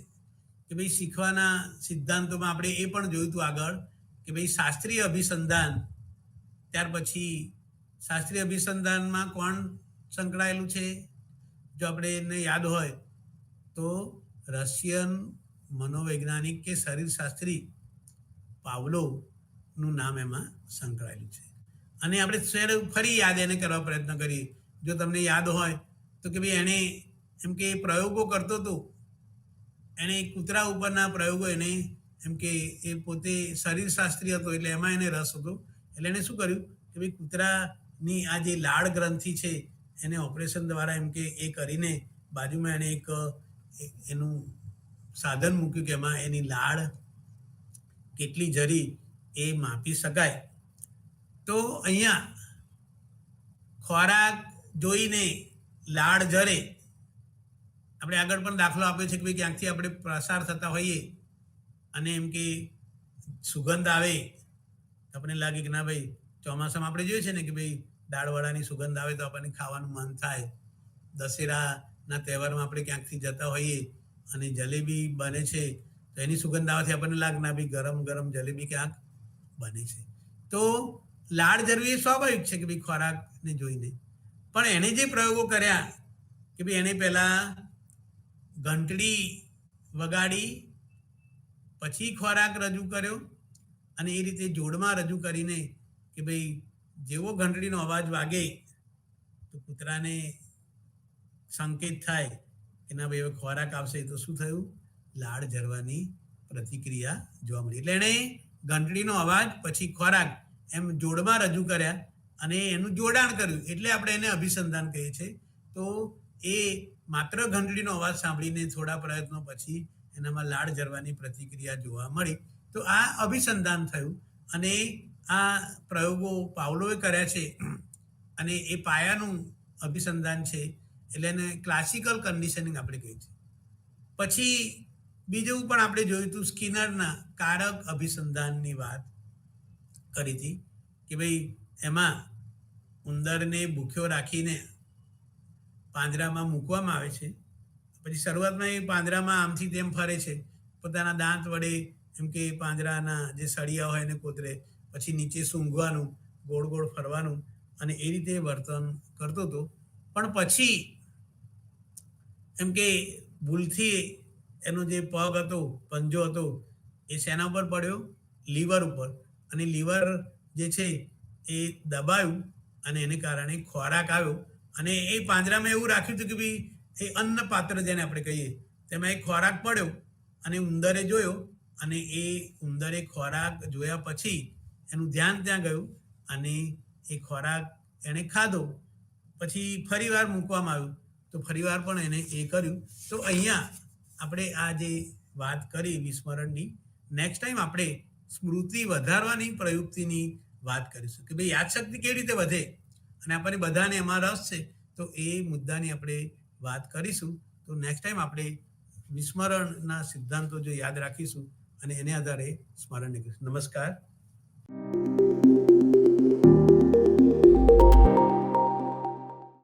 કે ભાઈ શીખવાના સિદ્ધાંતોમાં આપણે એ પણ જોયું હતું આગળ કે ભાઈ શાસ્ત્રીય અભિસંધાન, ત્યાર પછી શાસ્ત્રીય અભિસંધાનમાં કોણ સંકળાયેલું છે, જો આપણે એને યાદ હોય તો રશિયન મનોવૈજ્ઞાનિક કે શરીરશાસ્ત્રી પાવલોવનું નામ એમાં સંકળાયેલું છે. અને આપણે ફરી યાદ એને કરવા પ્રયત્ન કરીએ. જો તમને યાદ હોય તો કે ભાઈ એણે એમ કે પ્રયોગો કરતો હતો, એણે કૂતરા ઉપરના પ્રયોગો, એને એમ કે એ પોતે શરીરશાસ્ત્રી હતો એટલે એમાં એને રસ હતો. એટલે એણે શું કર્યું કે ભાઈ કૂતરાની આ જે લાળ ગ્રંથિ છે એને ઓપરેશન દ્વારા એમ કે એ કરીને બાજુમાં એણે એક એનું સાધન મૂક્યું કે એમાં એની લાળ કેટલી જરી એ માપી શકાય. તો અહીંયા ખોરાક જોઈને લાળ જરે, આપણે આગળ પણ દાખલો આપ્યો છે કે ભાઈ ક્યાંકથી આપણે પ્રસાર થતા હોઈએ અને એમ કે સુગંધ આવે તો આપણને લાગે કે ના ભાઈ ચોમાસામાં આપણે જોઈએ છે ને કે ભાઈ દાળવડાની સુગંધ આવે તો આપણને ખાવાનું મન થાય. દશેરાના તહેવારમાં આપણે ક્યાંકથી જતા હોઈએ અને જલેબી બને છે તો એની સુગંધ આવવાથી આપણને લાગે ના ભાઈ ગરમ ગરમ જલેબી ક્યાંક બને છે. તો લાળ જરવી એ સ્વાભાવિક છે કે ભાઈ ખોરાકને જોઈને. પણ એણે જે પ્રયોગો કર્યા કે ભાઈ એણે પહેલાં ઘંટડી વગાડી પછી ખોરાક રજૂ કર્યો, અને એ રીતે જોડમાં રજૂ કરીને કે ભાઈ જેવો ઘંટડીનો અવાજ વાગે તો કૂતરાને સંકેત થાય કે ના ભાઈ હવે ખોરાક આવશે. તો શું થયું, લાળ જરવાની પ્રતિક્રિયા જોવા મળી. એટલે એણે ઘંટડીનો અવાજ પછી ખોરાક એમ જોડમાં રજૂ કર્યા અને એનું જોડાણ કર્યું, એટલે આપણે એને અભિસંધાન કહીએ છીએ. તો એ માત્ર ઘંટડીનો અવાજ સાંભળીને થોડા પ્રયત્નો પછી એનામાં લાળ જરવાની પ્રતિક્રિયા જોવા મળી. તો આ અભિસંધાન થયું અને આ પ્રયોગો પાવલોવે કર્યા છે અને એ પાયાનું અભિસંધાન છે, એટલે એને ક્લાસિકલ કન્ડિશનિંગ આપણે કહીએ છીએ. પછી બીજું પણ આપણે જોયું હતું, સ્કિનરના કારક અભિસંધાનની વાત કરી હતી કે ભાઈ એમાં ઉંદરને ભૂખ્યો રાખીને પાંજરામાં મૂકવામાં આવે છે. પછી શરૂઆતમાં એ પાંજરામાં આમથી તેમ ફરે છે, પોતાના દાંત વડે એમ કે પાંજરાના જે સળિયા હોય એને કોતરે, પછી નીચે સૂંઘવાનું, ગોળ ગોળ ફરવાનું, અને એ રીતે વર્તન કરતો હતો. પણ પછી એમ કે ભૂલથી એનો જે પગ હતો, પંજો હતો, એ શેના ઉપર પડ્યો, લીવર ઉપર, અને લીવર જે છે એ દબાયું અને એને કારણે ખોરાક આવ્યો. અને એ પાંજરામાં એવું રાખ્યું હતું કે ભાઈ એ અન્ન પાત્ર જેને આપણે કહીએ તેમાં એ ખોરાક પડ્યો અને ઉંદરે જોયો, અને એ ઉંદરે ખોરાક જોયા પછી એનું ધ્યાન ત્યાં ગયું અને એ ખોરાક એણે ખાધો, પછી ફરીવાર મૂકવામાં આવ્યું તો ફરીવાર પણ એને એ કર્યું. તો અહીંયા આપણે આ જે વાત કરી વિસ્મરણની, નેક્સ્ટ ટાઈમ આપણે સ્મૃતિ વધારવાની પ્રયુક્તિની વાત કરીશું કે ભાઈ યાદશક્તિ કેવી રીતે વધે, અને આપણને બધાને એમાં રસ છે તો એ મુદ્દાની આપણે વાત કરીશું. તો નેક્સ્ટ ટાઈમ આપણે વિસ્મરણના સિદ્ધાંતો જો યાદ રાખીશું અને એને આધારે સ્મરણ કરીશું. નમસ્કાર.